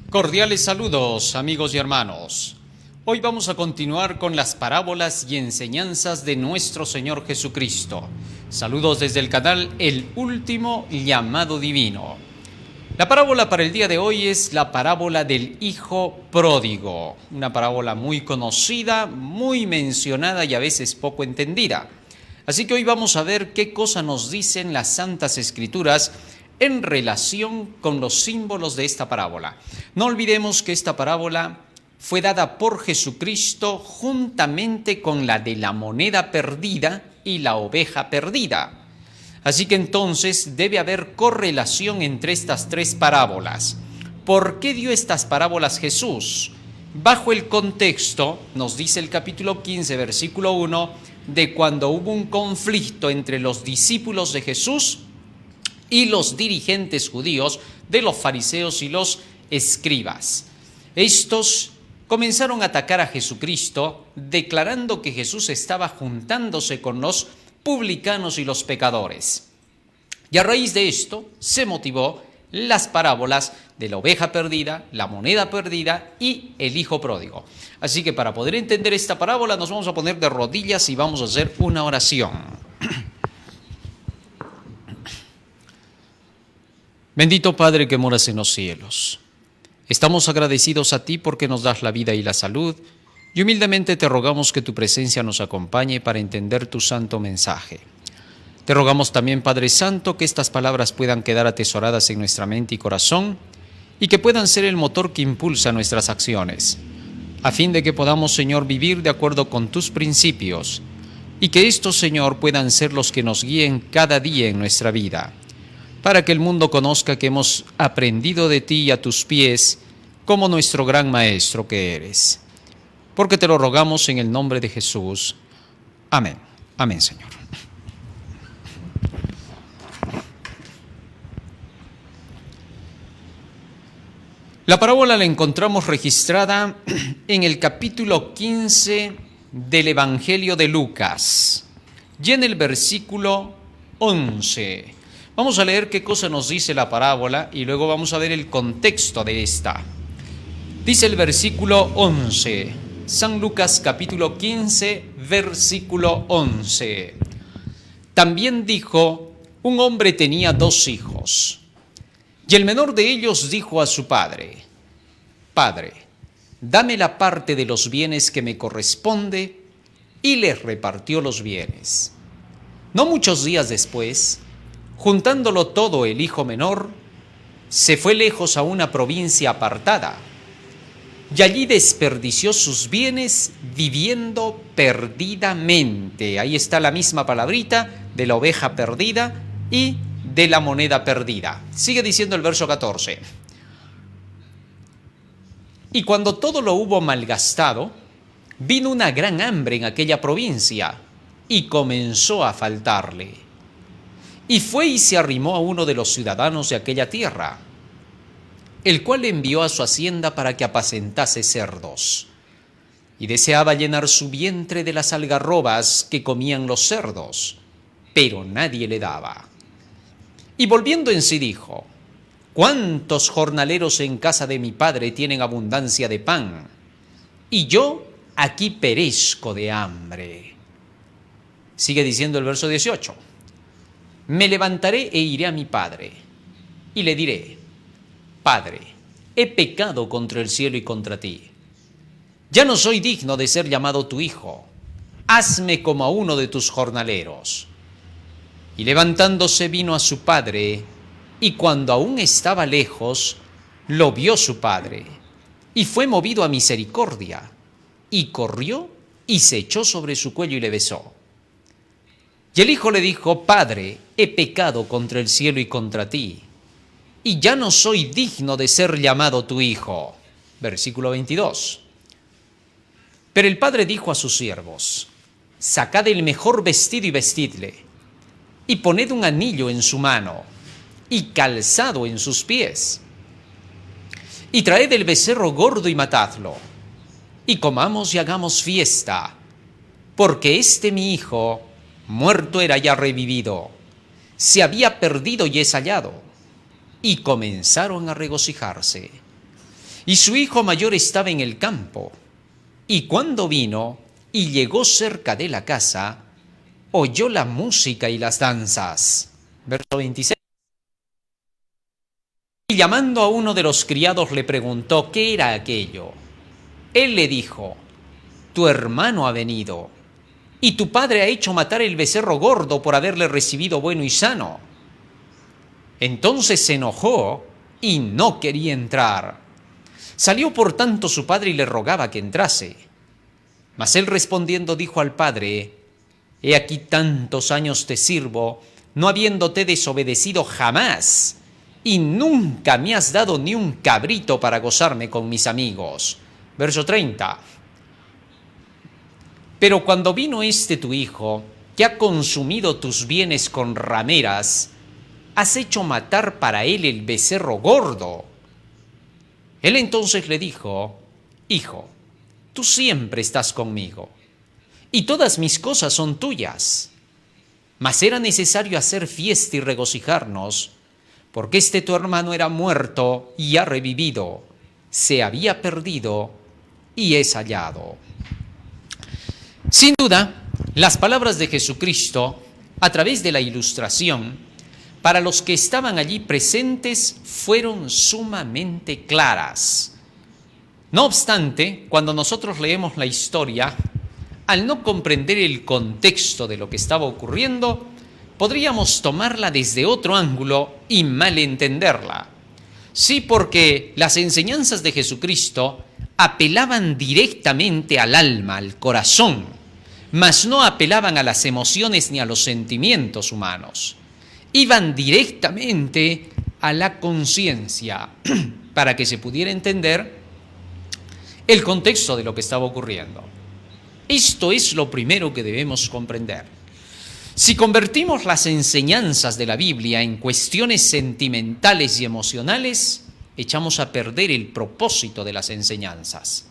Cordiales saludos, amigos y hermanos. Hoy vamos a continuar con las parábolas y enseñanzas de nuestro Señor Jesucristo. Saludos desde el canal El Último Llamado Divino. La parábola para el día de hoy es la parábola del Hijo Pródigo, una parábola muy conocida, muy mencionada y a veces poco entendida. Así que hoy vamos a ver qué cosa nos dicen las Santas Escrituras en relación con los símbolos de esta parábola. No olvidemos que esta parábola fue dada por Jesucristo juntamente con la de la moneda perdida y la oveja perdida. Así que entonces debe haber correlación entre estas tres parábolas. ¿Por qué dio estas parábolas Jesús? Bajo el contexto, nos dice el capítulo 15, versículo 1, de cuando hubo un conflicto entre los discípulos de Jesús y los dirigentes judíos de los fariseos y los escribas. Estos comenzaron a atacar a Jesucristo, declarando que Jesús estaba juntándose con los publicanos y los pecadores. Y a raíz de esto se motivó las parábolas de la oveja perdida, la moneda perdida y el hijo pródigo. Así que para poder entender esta parábola nos vamos a poner de rodillas y vamos a hacer una oración. Bendito Padre que moras en los cielos, estamos agradecidos a ti porque nos das la vida y la salud, y humildemente te rogamos que tu presencia nos acompañe para entender tu santo mensaje. Te rogamos también, Padre Santo, que estas palabras puedan quedar atesoradas en nuestra mente y corazón, y que puedan ser el motor que impulsa nuestras acciones, a fin de que podamos, Señor, vivir de acuerdo con tus principios, y que estos, Señor, puedan ser los que nos guíen cada día en nuestra vida, para que el mundo conozca que hemos aprendido de ti y a tus pies como nuestro gran Maestro que eres. Porque te lo rogamos en el nombre de Jesús. Amén. Amén, Señor. La parábola la encontramos registrada en el capítulo 15 del Evangelio de Lucas y en el versículo 11. Vamos a leer qué cosa nos dice la parábola y luego vamos a ver el contexto de esta. Dice el versículo 11, San Lucas capítulo 15, versículo 11. También dijo, un hombre tenía 2 hijos, y el menor de ellos dijo a su padre, Padre, dame la parte de los bienes que me corresponde, y les repartió los bienes. No muchos días después, juntándolo todo el hijo menor, se fue lejos a una provincia apartada, y allí desperdició sus bienes viviendo perdidamente. Ahí está la misma palabrita de la oveja perdida y de la moneda perdida. Sigue diciendo el verso 14. Y cuando todo lo hubo malgastado, vino una gran hambre en aquella provincia, y comenzó a faltarle. Y fue y se arrimó a uno de los ciudadanos de aquella tierra, el cual le envió a su hacienda para que apacentase cerdos. Y deseaba llenar su vientre de las algarrobas que comían los cerdos, pero nadie le daba. Y volviendo en sí dijo, ¿cuántos jornaleros en casa de mi padre tienen abundancia de pan? Y yo aquí perezco de hambre. Sigue diciendo el verso 18. Me levantaré e iré a mi padre, y le diré, Padre, he pecado contra el cielo y contra ti. Ya no soy digno de ser llamado tu hijo. Hazme como a uno de tus jornaleros. Y levantándose vino a su padre, y cuando aún estaba lejos, lo vio su padre, y fue movido a misericordia, y corrió y se echó sobre su cuello y le besó. Y el hijo le dijo, Padre, he pecado contra el cielo y contra ti, y ya no soy digno de ser llamado tu hijo. Versículo 22. Pero el padre dijo a sus siervos, sacad el mejor vestido y vestidle, y poned un anillo en su mano, y calzado en sus pies, y traed el becerro gordo y matadlo, y comamos y hagamos fiesta, porque mi hijo, muerto era ya revivido, se había perdido y es hallado. Y comenzaron a regocijarse. y su hijo mayor estaba en el campo. Y cuando vino y llegó cerca de la casa, oyó la música y las danzas. Verso 26. Y llamando a uno de los criados le preguntó qué era aquello. Él le dijo: tu hermano ha venido, y tu padre ha hecho matar el becerro gordo por haberle recibido bueno y sano. Entonces se enojó y no quería entrar. Salió por tanto su padre y le rogaba que entrase. Mas él respondiendo dijo al padre: he aquí tantos años te sirvo, no habiéndote desobedecido jamás, y nunca me has dado ni un cabrito para gozarme con mis amigos. Verso 30. Pero cuando vino tu hijo, que ha consumido tus bienes con rameras, has hecho matar para él el becerro gordo. Él entonces le dijo: hijo, tú siempre estás conmigo, y todas mis cosas son tuyas. Mas era necesario hacer fiesta y regocijarnos, porque tu hermano era muerto y ha revivido, se había perdido y es hallado. Sin duda, las palabras de Jesucristo, a través de la ilustración, para los que estaban allí presentes, fueron sumamente claras. No obstante, cuando nosotros leemos la historia, al no comprender el contexto de lo que estaba ocurriendo, podríamos tomarla desde otro ángulo y malentenderla. Sí, porque las enseñanzas de Jesucristo apelaban directamente al alma, al corazón, mas no apelaban a las emociones ni a los sentimientos humanos. Iban directamente a la conciencia para que se pudiera entender el contexto de lo que estaba ocurriendo. Esto es lo primero que debemos comprender. Si convertimos las enseñanzas de la Biblia en cuestiones sentimentales y emocionales, echamos a perder el propósito de las enseñanzas.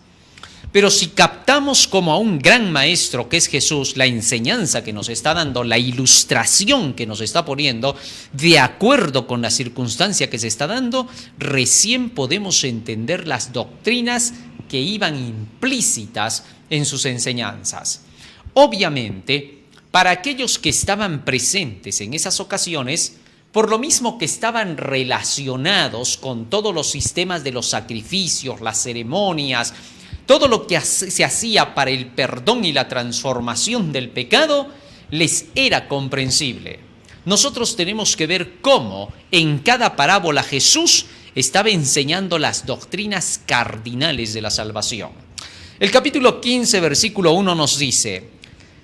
Pero si captamos como a un gran maestro que es Jesús, la enseñanza que nos está dando, la ilustración que nos está poniendo, de acuerdo con la circunstancia que se está dando, recién podemos entender las doctrinas que iban implícitas en sus enseñanzas. Obviamente, para aquellos que estaban presentes en esas ocasiones, por lo mismo que estaban relacionados con todos los sistemas de los sacrificios, las ceremonias, todo lo que se hacía para el perdón y la transformación del pecado, les era comprensible. Nosotros tenemos que ver cómo en cada parábola Jesús estaba enseñando las doctrinas cardinales de la salvación. El capítulo 15, versículo 1 nos dice: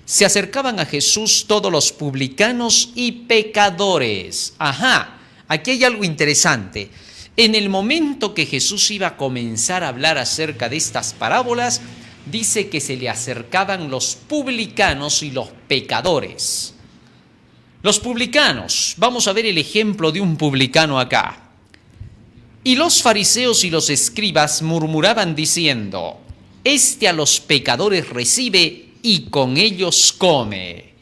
se acercaban a Jesús todos los publicanos y pecadores. Aquí hay algo interesante. En el momento que Jesús iba a comenzar a hablar acerca de estas parábolas, dice que se le acercaban los publicanos y los pecadores. Los publicanos, vamos a ver el ejemplo de un publicano acá. Y los fariseos y los escribas murmuraban diciendo: a los pecadores recibe y con ellos come.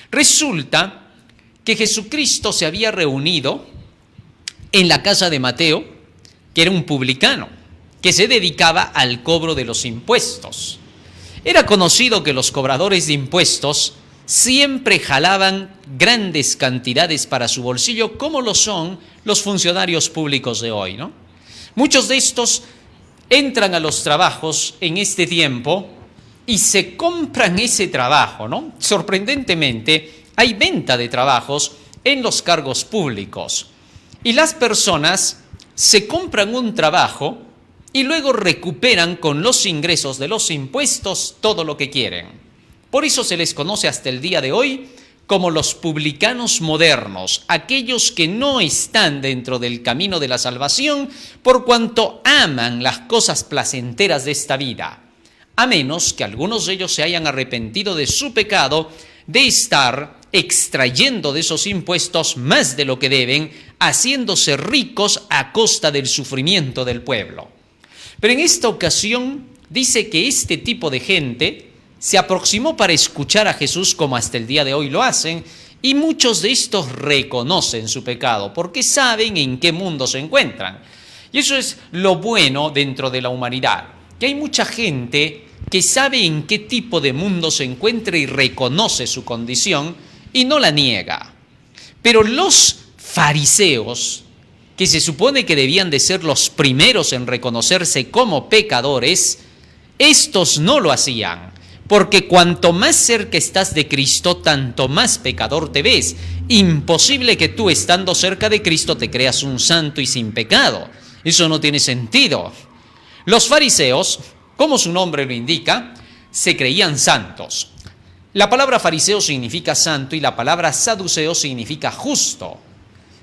Resulta que Jesucristo se había reunido en la casa de Mateo, que era un publicano, que se dedicaba al cobro de los impuestos. Era conocido que los cobradores de impuestos siempre jalaban grandes cantidades para su bolsillo, como lo son los funcionarios públicos de hoy, ¿no? Muchos de estos entran a los trabajos en este tiempo y se compran ese trabajo, ¿no? Sorprendentemente, hay venta de trabajos en los cargos públicos. Y las personas se compran un trabajo y luego recuperan con los ingresos de los impuestos todo lo que quieren. Por eso se les conoce hasta el día de hoy como los publicanos modernos, aquellos que no están dentro del camino de la salvación por cuanto aman las cosas placenteras de esta vida, a menos que algunos de ellos se hayan arrepentido de su pecado de estar extrayendo de esos impuestos más de lo que deben, haciéndose ricos a costa del sufrimiento del pueblo. Pero en esta ocasión dice que este tipo de gente se aproximó para escuchar a Jesús, como hasta el día de hoy lo hacen, y muchos de estos reconocen su pecado porque saben en qué mundo se encuentran. Y eso es lo bueno dentro de la humanidad, que hay mucha gente que sabe en qué tipo de mundo se encuentra y reconoce su condición y no la niega. Pero los fariseos, que se supone que debían de ser los primeros en reconocerse como pecadores, estos no lo hacían, porque cuanto más cerca estás de Cristo, tanto más pecador te ves. Imposible que tú, estando cerca de Cristo, te creas un santo y sin pecado. Eso no tiene sentido. Los fariseos, como su nombre lo indica, se creían santos. La palabra fariseo significa santo y la palabra saduceo significa justo.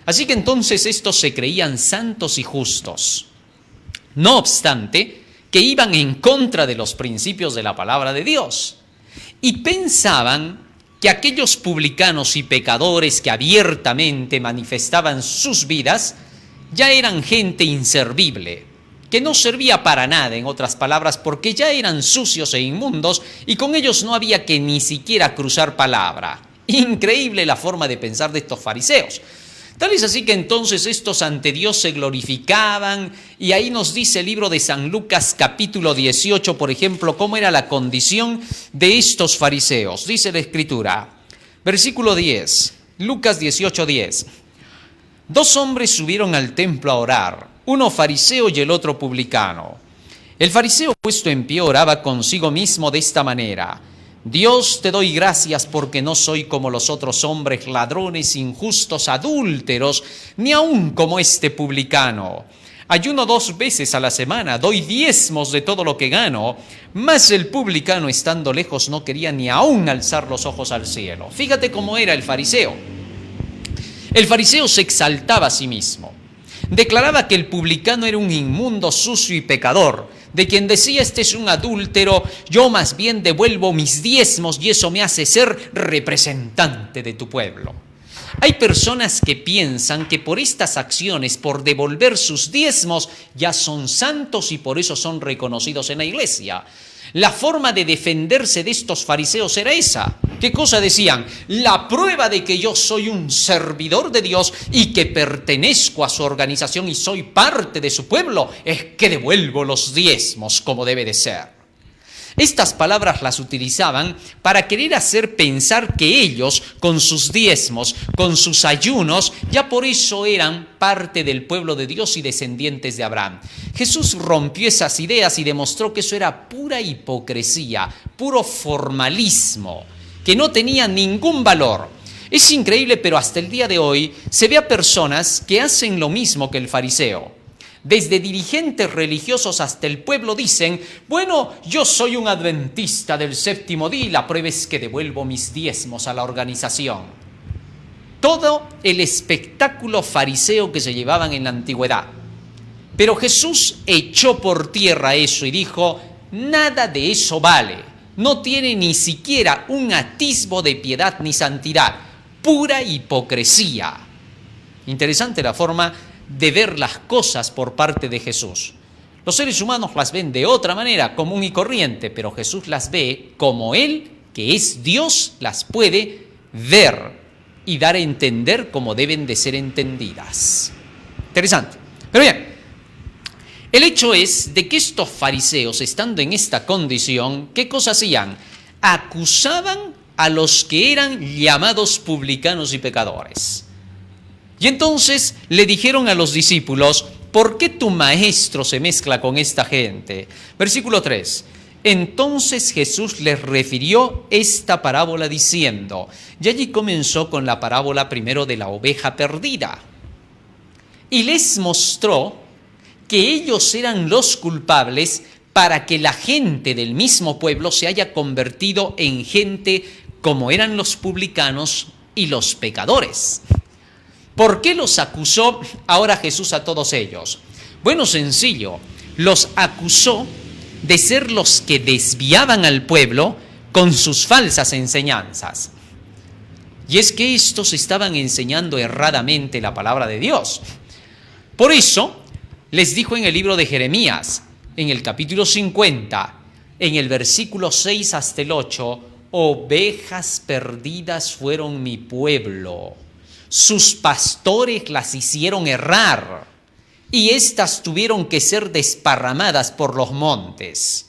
Así que entonces estos se creían santos y justos. No obstante, que iban en contra de los principios de la palabra de Dios. Y pensaban que aquellos publicanos y pecadores que abiertamente manifestaban sus vidas ya eran gente inservible, que no servía para nada, en otras palabras, porque ya eran sucios e inmundos y con ellos no había que ni siquiera cruzar palabra. Increíble la forma de pensar de estos fariseos. Tal es así que entonces estos ante Dios se glorificaban, y ahí nos dice el libro de San Lucas capítulo 18, por ejemplo, cómo era la condición de estos fariseos. Dice la Escritura, versículo 10, Lucas 18:10. 2 hombres subieron al templo a orar, uno fariseo y el otro publicano. El fariseo, puesto en pie, oraba consigo mismo de esta manera: Dios, te doy gracias porque no soy como los otros hombres, ladrones, injustos, adúlteros, ni aun como este publicano. Ayuno 2 veces a la semana, doy diezmos de todo lo que gano. Mas el publicano, estando lejos, no quería ni aun alzar los ojos al cielo. Fíjate cómo era el fariseo. El fariseo se exaltaba a sí mismo. Declaraba que el publicano era un inmundo, sucio y pecador, de quien decía: este es un adúltero, yo más bien devuelvo mis diezmos y eso me hace ser representante de tu pueblo. Hay personas que piensan que por estas acciones, por devolver sus diezmos, ya son santos y por eso son reconocidos en la iglesia. La forma de defenderse de estos fariseos era esa. ¿Qué cosa decían? La prueba de que yo soy un servidor de Dios y que pertenezco a su organización y soy parte de su pueblo es que devuelvo los diezmos como debe de ser. Estas palabras las utilizaban para querer hacer pensar que ellos, con sus diezmos, con sus ayunos, ya por eso eran parte del pueblo de Dios y descendientes de Abraham. Jesús rompió esas ideas y demostró que eso era pura hipocresía, puro formalismo, que no tenía ningún valor. Es increíble, pero hasta el día de hoy se ve a personas que hacen lo mismo que el fariseo. Desde dirigentes religiosos hasta el pueblo dicen: bueno, yo soy un adventista del séptimo día y la prueba es que devuelvo mis diezmos a la organización. Todo el espectáculo fariseo que se llevaban en la antigüedad. Pero Jesús echó por tierra eso y dijo: nada de eso vale. No tiene ni siquiera un atisbo de piedad ni santidad. Pura hipocresía. Interesante la forma de ver las cosas por parte de Jesús. Los seres humanos las ven de otra manera, común y corriente, pero Jesús las ve como Él, que es Dios, las puede ver y dar a entender como deben de ser entendidas. Interesante. Pero bien, el hecho es de que estos fariseos, estando en esta condición, ¿qué cosa hacían? Acusaban a los que eran llamados publicanos y pecadores. Y entonces le dijeron a los discípulos: ¿por qué tu maestro se mezcla con esta gente? Versículo 3. Entonces Jesús les refirió esta parábola diciendo, y allí comenzó con la parábola primero de la oveja perdida. Y les mostró que ellos eran los culpables para que la gente del mismo pueblo se haya convertido en gente como eran los publicanos y los pecadores. ¿Por qué los acusó ahora Jesús a todos ellos? Bueno, sencillo, los acusó de ser los que desviaban al pueblo con sus falsas enseñanzas. Y es que estos estaban enseñando erradamente la palabra de Dios. Por eso les dijo en el libro de Jeremías, en el capítulo 50, en el versículo 6 hasta el 8, ovejas perdidas fueron mi pueblo. Sus pastores las hicieron errar. y éstas tuvieron que ser desparramadas por los montes.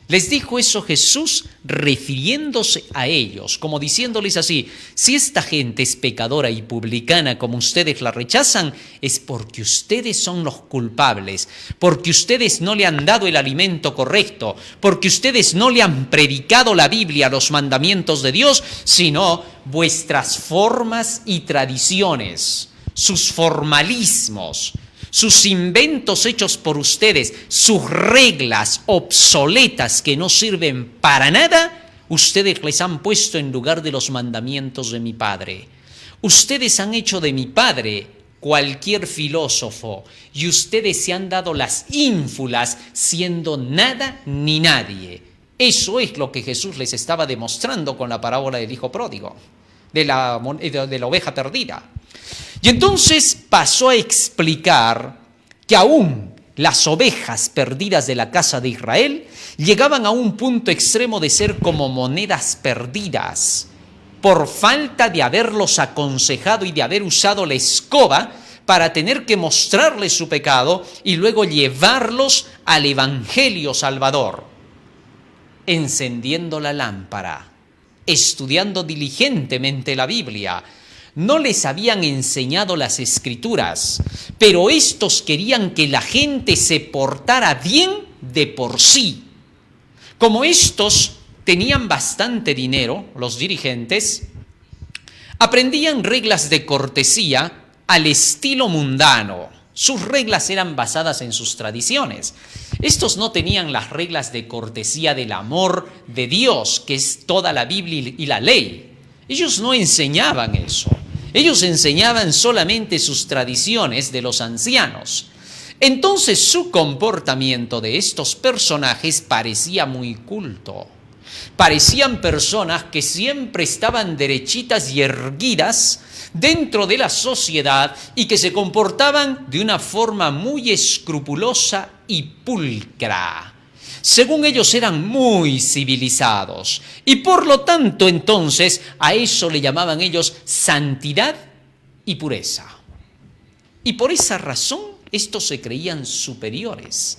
Les dijo eso Jesús refiriéndose a ellos, como diciéndoles así: si esta gente es pecadora y publicana como ustedes la rechazan, es porque ustedes son los culpables, porque ustedes no le han dado el alimento correcto, porque ustedes no le han predicado la Biblia, los mandamientos de Dios, sino vuestras formas y tradiciones, sus formalismos, sus inventos hechos por ustedes, sus reglas obsoletas que no sirven para nada, ustedes les han puesto en lugar de los mandamientos de mi Padre. Ustedes han hecho de mi Padre cualquier filósofo y ustedes se han dado las ínfulas siendo nada ni nadie. Eso es lo que Jesús les estaba demostrando con la parábola del hijo pródigo, de la oveja perdida. Y entonces pasó a explicar que aún las ovejas perdidas de la casa de Israel llegaban a un punto extremo de ser como monedas perdidas por falta de haberlos aconsejado y de haber usado la escoba para tener que mostrarles su pecado y luego llevarlos al Evangelio Salvador, encendiendo la lámpara, estudiando diligentemente la Biblia. No les habían enseñado las Escrituras, pero estos querían que la gente se portara bien de por sí. Como estos tenían bastante dinero, los dirigentes, aprendían reglas de cortesía al estilo mundano. Sus reglas eran basadas en sus tradiciones. Estos no tenían las reglas de cortesía del amor de Dios, que es toda la Biblia y la ley. Ellos no enseñaban eso. Ellos enseñaban solamente sus tradiciones de los ancianos. Entonces su comportamiento de estos personajes parecía muy culto. Parecían personas que siempre estaban derechitas y erguidas dentro de la sociedad y que se comportaban de una forma muy escrupulosa y pulcra. Según ellos eran muy civilizados y por lo tanto entonces a eso le llamaban ellos santidad y pureza. Y por esa razón estos se creían superiores,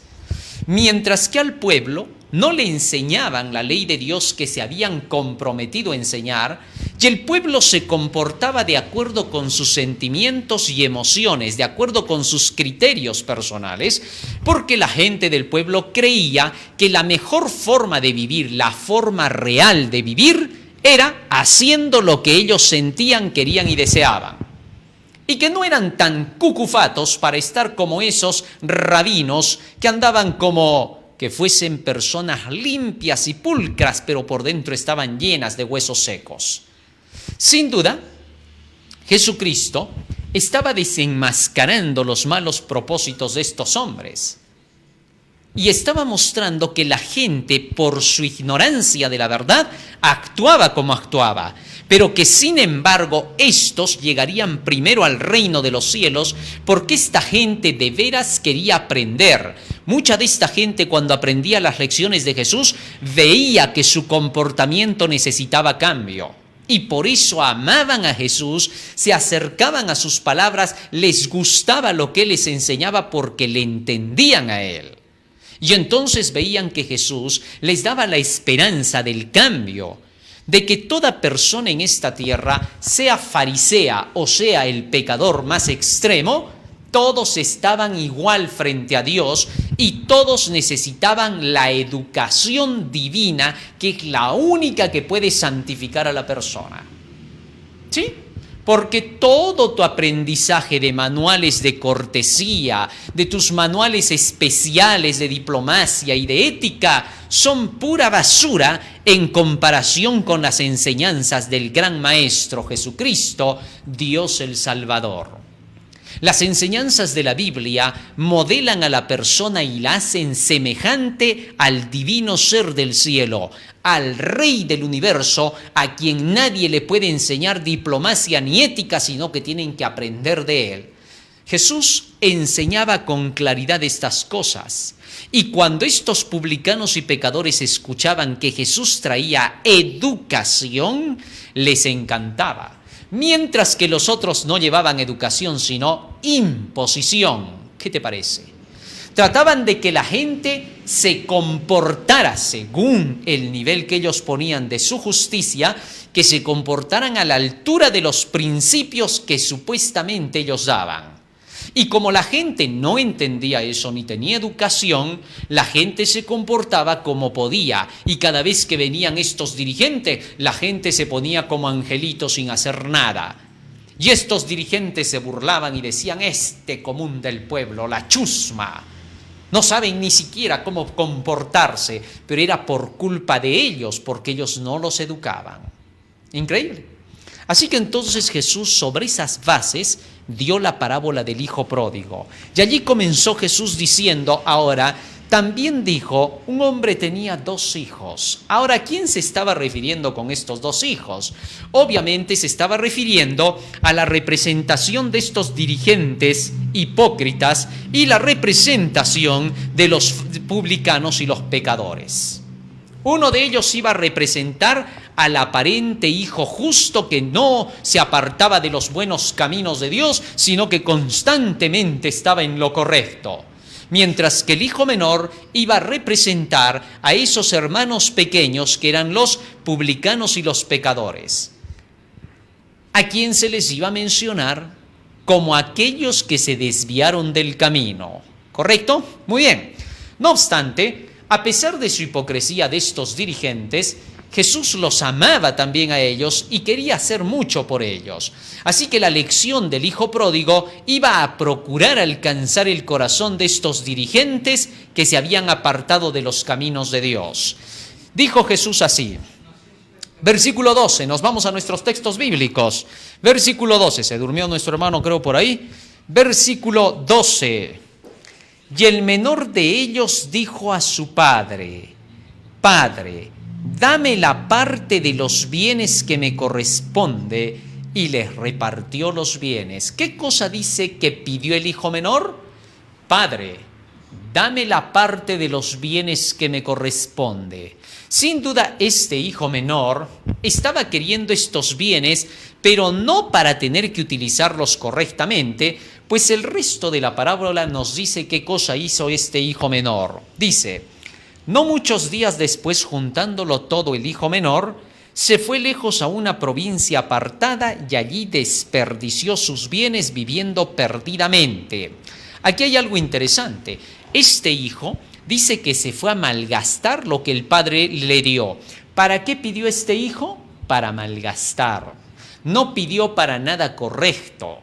mientras que al pueblo no le enseñaban la ley de Dios que se habían comprometido a enseñar, y el pueblo se comportaba de acuerdo con sus sentimientos y emociones, de acuerdo con sus criterios personales, porque la gente del pueblo creía que la mejor forma de vivir, la forma real de vivir, era haciendo lo que ellos sentían, querían y deseaban. Y que no eran tan cucufatos para estar como esos rabinos que andaban como que fuesen personas limpias y pulcras, pero por dentro estaban llenas de huesos secos. Sin duda, Jesucristo estaba desenmascarando los malos propósitos de estos hombres y estaba mostrando que la gente, por su ignorancia de la verdad, actuaba como actuaba, pero que sin embargo estos llegarían primero al reino de los cielos porque esta gente de veras quería aprender. Mucha de esta gente, cuando aprendía las lecciones de Jesús, veía que su comportamiento necesitaba cambio. Y por eso amaban a Jesús, se acercaban a sus palabras, les gustaba lo que él les enseñaba porque le entendían a él. Y entonces veían que Jesús les daba la esperanza del cambio, de que toda persona en esta tierra, sea farisea o sea el pecador más extremo, todos estaban igual frente a Dios y todos necesitaban la educación divina, que es la única que puede santificar a la persona. ¿Sí? Porque todo tu aprendizaje de manuales de cortesía, de tus manuales especiales de diplomacia y de ética, son pura basura en comparación con las enseñanzas del gran Maestro Jesucristo, Dios el Salvador. Las enseñanzas de la Biblia modelan a la persona y la hacen semejante al divino ser del cielo, al Rey del universo, a quien nadie le puede enseñar diplomacia ni ética, sino que tienen que aprender de él. Jesús enseñaba con claridad estas cosas, y cuando estos publicanos y pecadores escuchaban que Jesús traía educación, les encantaba. Mientras que los otros no llevaban educación, sino imposición, ¿Qué te parece? Trataban de que la gente se comportara según el nivel que ellos ponían de su justicia, que se comportaran a la altura de los principios que supuestamente ellos daban. Y como la gente no entendía eso ni tenía educación, la gente se comportaba como podía. Y cada vez que venían estos dirigentes, la gente se ponía como angelito sin hacer nada. Y estos dirigentes se burlaban y decían: este común del pueblo, la chusma, no saben ni siquiera cómo comportarse, pero era por culpa de ellos, porque ellos no los educaban. Increíble. Así que entonces Jesús, sobre esas bases, dio la parábola del hijo pródigo. Y allí comenzó Jesús diciendo: ahora, también dijo, un hombre tenía 2 hijos. Ahora, ¿a quién se estaba refiriendo con estos 2 hijos? Obviamente se estaba refiriendo a la representación de estos dirigentes hipócritas y la representación de los publicanos y los pecadores. Uno de ellos iba a representar al aparente hijo justo que no se apartaba de los buenos caminos de Dios, sino que constantemente estaba en lo correcto. Mientras que el hijo menor iba a representar a esos hermanos pequeños que eran los publicanos y los pecadores, a quien se les iba a mencionar como aquellos que se desviaron del camino. ¿Correcto? Muy bien. No obstante, a pesar de su hipocresía de estos dirigentes, Jesús los amaba también a ellos y quería hacer mucho por ellos. Así que la lección del hijo pródigo iba a procurar alcanzar el corazón de estos dirigentes que se habían apartado de los caminos de Dios. Dijo Jesús así, versículo 12, nos vamos a nuestros textos bíblicos. Versículo 12, se durmió nuestro hermano creo por ahí. Versículo 12, y el menor de ellos dijo a su padre: Padre, dame la parte de los bienes que me corresponde, y les repartió los bienes. ¿Qué cosa dice que pidió el hijo menor? Padre, dame la parte de los bienes que me corresponde. Sin duda, este hijo menor estaba queriendo estos bienes, pero no para tener que utilizarlos correctamente, pues el resto de la parábola nos dice qué cosa hizo este hijo menor. Dice: no muchos días después, juntándolo todo, el hijo menor se fue lejos a una provincia apartada y allí desperdició sus bienes viviendo perdidamente. Aquí hay algo interesante. Este hijo dice que se fue a malgastar lo que el padre le dio. ¿Para qué pidió este hijo? Para malgastar. No pidió para nada correcto.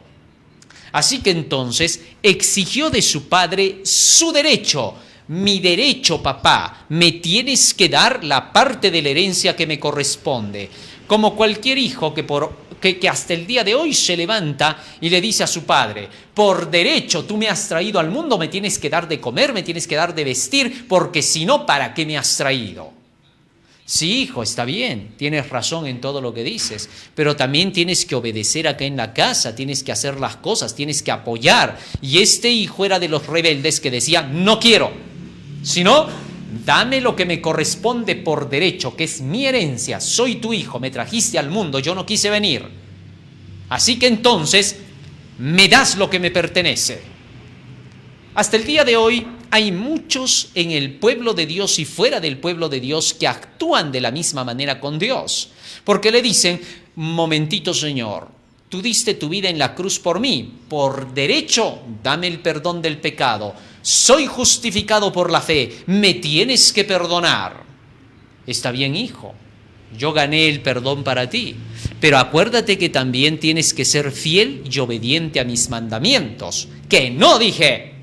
Así que entonces exigió de su padre su derecho. Mi derecho, papá, me tienes que dar la parte de la herencia que me corresponde. Como cualquier hijo que hasta el día de hoy se levanta y le dice a su padre: por derecho tú me has traído al mundo, me tienes que dar de comer, me tienes que dar de vestir, porque si no, ¿para qué me has traído? Sí, hijo, está bien, tienes razón en todo lo que dices, pero también tienes que obedecer acá en la casa, tienes que hacer las cosas, tienes que apoyar. Y este hijo era de los rebeldes que decía: no quiero, sino dame lo que me corresponde por derecho, que es mi herencia, soy tu hijo, me trajiste al mundo, yo no quise venir. Así que entonces me das lo que me pertenece. Hasta el día de hoy hay muchos en el pueblo de Dios y fuera del pueblo de Dios que actúan de la misma manera con Dios, porque le dicen: momentito, Señor, tú diste tu vida en la cruz por mí, por derecho dame el perdón del pecado, soy justificado por la fe, me tienes que perdonar. Está bien, hijo, yo gané el perdón para ti, pero acuérdate que también tienes que ser fiel y obediente a mis mandamientos. Que no dije,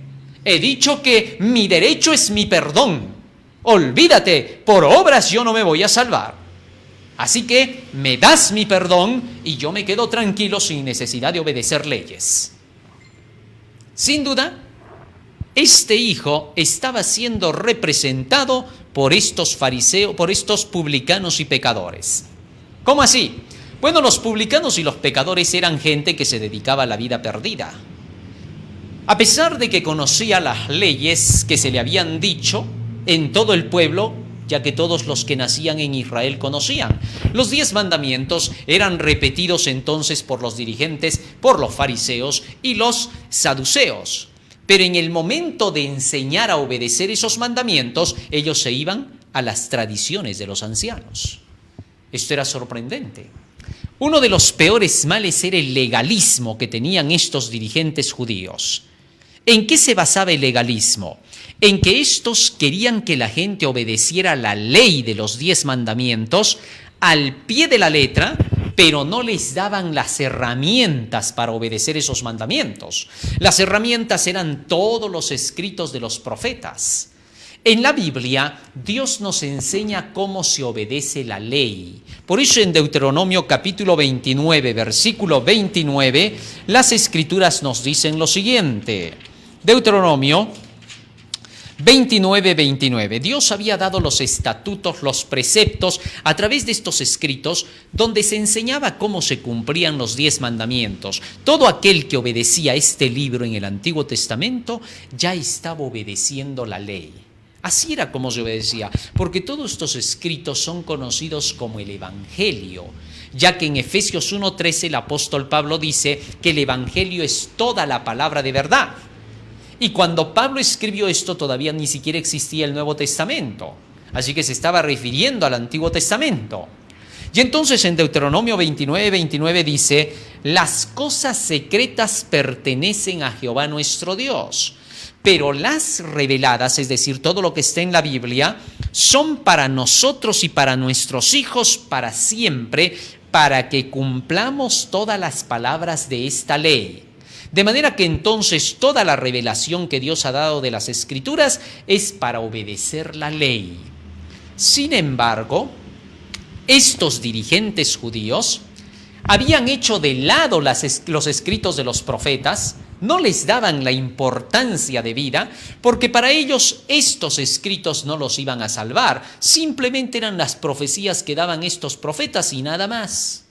he dicho que mi derecho es mi perdón. Olvídate, por obras yo no me voy a salvar. Así que me das mi perdón y yo me quedo tranquilo sin necesidad de obedecer leyes. Sin duda, este hijo estaba siendo representado por estos fariseos, por estos publicanos y pecadores. ¿Cómo así? Bueno, los publicanos y los pecadores eran gente que se dedicaba a la vida perdida. A pesar de que conocía las leyes que se le habían dicho en todo el pueblo, ya que todos los que nacían en Israel conocían. Los 10 mandamientos eran repetidos entonces por los dirigentes, por los fariseos y los saduceos. Pero en el momento de enseñar a obedecer esos mandamientos, ellos se iban a las tradiciones de los ancianos. Esto era sorprendente. Uno de los peores males era el legalismo que tenían estos dirigentes judíos. ¿En qué se basaba el legalismo? En que estos querían que la gente obedeciera la ley de los 10 mandamientos al pie de la letra, pero no les daban las herramientas para obedecer esos mandamientos. Las herramientas eran todos los escritos de los profetas. En la Biblia, Dios nos enseña cómo se obedece la ley. Por eso en Deuteronomio capítulo 29, versículo 29, las Escrituras nos dicen lo siguiente. Deuteronomio 29. Dios había dado los estatutos, los preceptos, a través de estos escritos, donde se enseñaba cómo se cumplían los 10 mandamientos. Todo aquel que obedecía este libro en el Antiguo Testamento ya estaba obedeciendo la ley. Así era como se obedecía, porque todos estos escritos son conocidos como el Evangelio, ya que en Efesios 1:13 el apóstol Pablo dice que el Evangelio es toda la palabra de verdad. Y cuando Pablo escribió esto todavía ni siquiera existía el Nuevo Testamento, así que se estaba refiriendo al Antiguo Testamento. Y entonces en Deuteronomio 29 dice, las cosas secretas pertenecen a Jehová nuestro Dios, pero las reveladas, es decir, todo lo que está en la Biblia, son para nosotros y para nuestros hijos para siempre, para que cumplamos todas las palabras de esta ley. De manera que entonces toda la revelación que Dios ha dado de las Escrituras es para obedecer la ley. Sin embargo, estos dirigentes judíos habían hecho de lado los escritos de los profetas, no les daban la importancia debida, porque para ellos estos escritos no los iban a salvar, simplemente eran las profecías que daban estos profetas y nada más.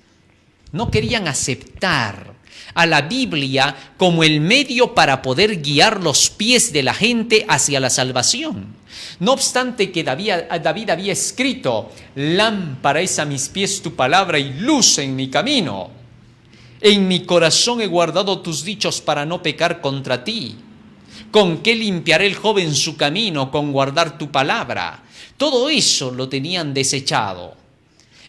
No querían aceptar a la Biblia como el medio para poder guiar los pies de la gente hacia la salvación. No obstante que David había escrito, lámpara es a mis pies tu palabra y luz en mi camino. En mi corazón he guardado tus dichos para no pecar contra ti. ¿Con qué limpiaré el joven su camino? Con guardar tu palabra. Todo eso lo tenían desechado.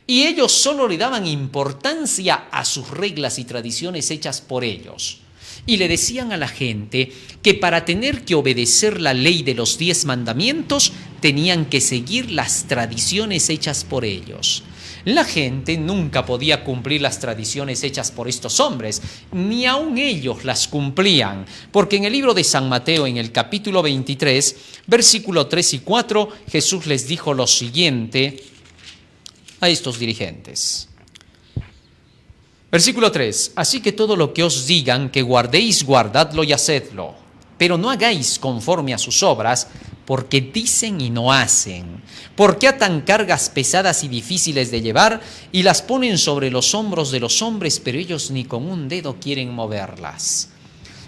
Y ellos solo le daban importancia a sus reglas y tradiciones hechas por ellos. Y le decían a la gente que para tener que obedecer la ley de los 10 mandamientos, tenían que seguir las tradiciones hechas por ellos. La gente nunca podía cumplir las tradiciones hechas por estos hombres, ni aun ellos las cumplían, porque en el libro de San Mateo, en el capítulo 23, versículo 3 y 4, Jesús les dijo lo siguiente a estos dirigentes. Versículo 3, así que todo lo que os digan que guardéis, guardadlo y hacedlo, pero no hagáis conforme a sus obras, porque dicen y no hacen, porque atan cargas pesadas y difíciles de llevar y las ponen sobre los hombros de los hombres, pero ellos ni con un dedo quieren moverlas.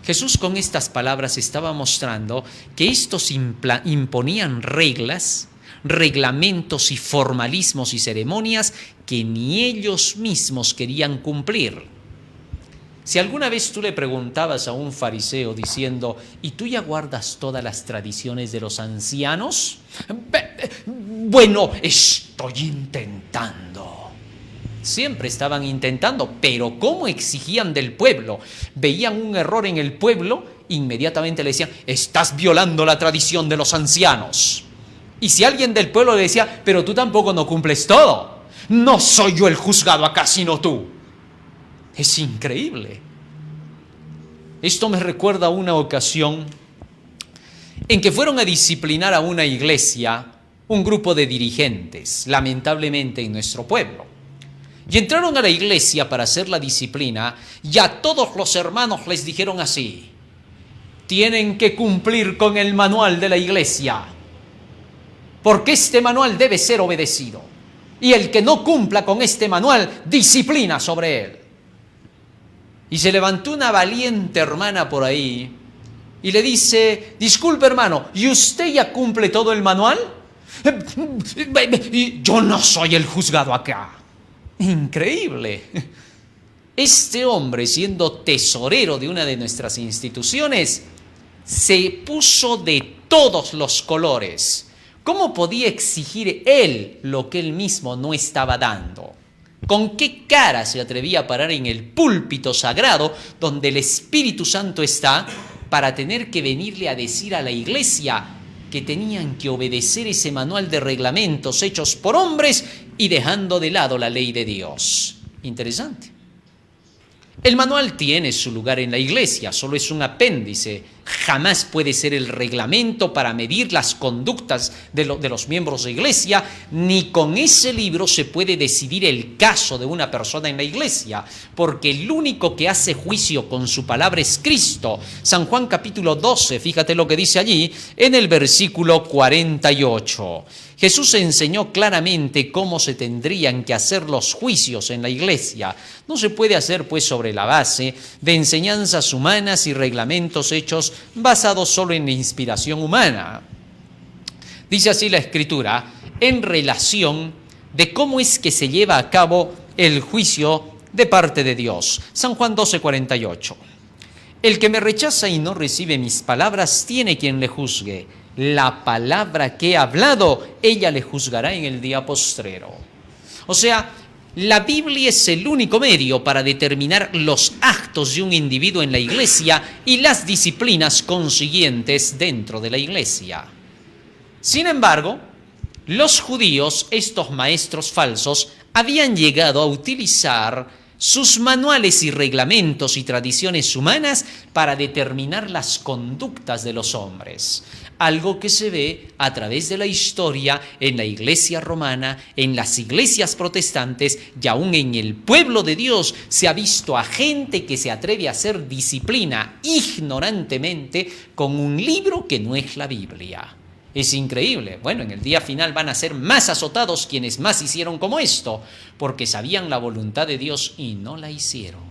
Jesús con estas palabras estaba mostrando que estos imponían reglas, reglamentos y formalismos y ceremonias que ni ellos mismos querían cumplir. Si alguna vez tú le preguntabas a un fariseo diciendo, ¿y tú ya guardas todas las tradiciones de los ancianos? Bueno, estoy intentando. Siempre estaban intentando, pero ¿cómo exigían del pueblo? Veían un error en el pueblo, inmediatamente le decían, estás violando la tradición de los ancianos. Y si alguien del pueblo le decía, pero tú tampoco no cumples todo, no soy yo el juzgado acá, sino tú. Es increíble. Esto me recuerda a una ocasión en que fueron a disciplinar a una iglesia un grupo de dirigentes, lamentablemente en nuestro pueblo. Y entraron a la iglesia para hacer la disciplina y a todos los hermanos les dijeron así, tienen que cumplir con el manual de la iglesia, porque este manual debe ser obedecido. Y el que no cumpla con este manual, disciplina sobre él. Y se levantó una valiente hermana por ahí y le dice, disculpe hermano, ¿y usted ya cumple todo el manual? Yo no soy el juzgado acá. Increíble. Este hombre, siendo tesorero de una de nuestras instituciones, se puso de todos los colores. ¿Cómo podía exigir él lo que él mismo no estaba dando? ¿Con qué cara se atrevía a parar en el púlpito sagrado donde el Espíritu Santo está para tener que venirle a decir a la iglesia que tenían que obedecer ese manual de reglamentos hechos por hombres y dejando de lado la ley de Dios? Interesante. El manual tiene su lugar en la iglesia, solo es un apéndice. Jamás puede ser el reglamento para medir las conductas de los miembros de iglesia, ni con ese libro se puede decidir el caso de una persona en la iglesia, porque el único que hace juicio con su palabra es Cristo. San Juan capítulo 12, fíjate lo que dice allí en el versículo 48. Jesús enseñó claramente cómo se tendrían que hacer los juicios en la iglesia. No se puede hacer pues sobre la base de enseñanzas humanas y reglamentos hechos basados solo en la inspiración humana. Dice así la Escritura en relación de cómo es que se lleva a cabo el juicio de parte de Dios. San Juan 12:48. El que me rechaza y no recibe mis palabras tiene quien le juzgue. La palabra que he hablado, ella le juzgará en el día postrero. O sea, la Biblia es el único medio para determinar los actos de un individuo en la iglesia y las disciplinas consiguientes dentro de la iglesia. Sin embargo, los judíos, estos maestros falsos, habían llegado a utilizar sus manuales y reglamentos y tradiciones humanas para determinar las conductas de los hombres. Algo que se ve a través de la historia en la iglesia romana, en las iglesias protestantes y aún en el pueblo de Dios se ha visto a gente que se atreve a hacer disciplina ignorantemente con un libro que no es la Biblia. Es increíble. Bueno, en el día final van a ser más azotados quienes más hicieron como esto, porque sabían la voluntad de Dios y no la hicieron.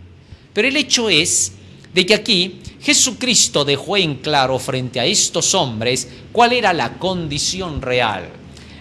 Pero el hecho es de que aquí Jesucristo dejó en claro frente a estos hombres cuál era la condición real.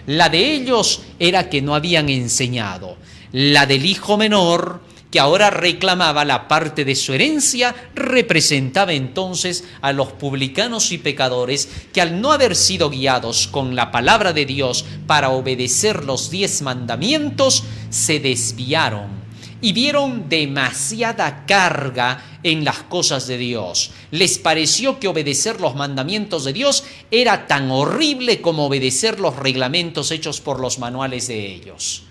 La de ellos era que no habían enseñado. La del hijo menor, que ahora reclamaba la parte de su herencia, representaba entonces a los publicanos y pecadores que al no haber sido guiados con la palabra de Dios para obedecer los 10 mandamientos, se desviaron y vieron demasiada carga en las cosas de Dios. Les pareció que obedecer los mandamientos de Dios era tan horrible como obedecer los reglamentos hechos por los manuales de ellos.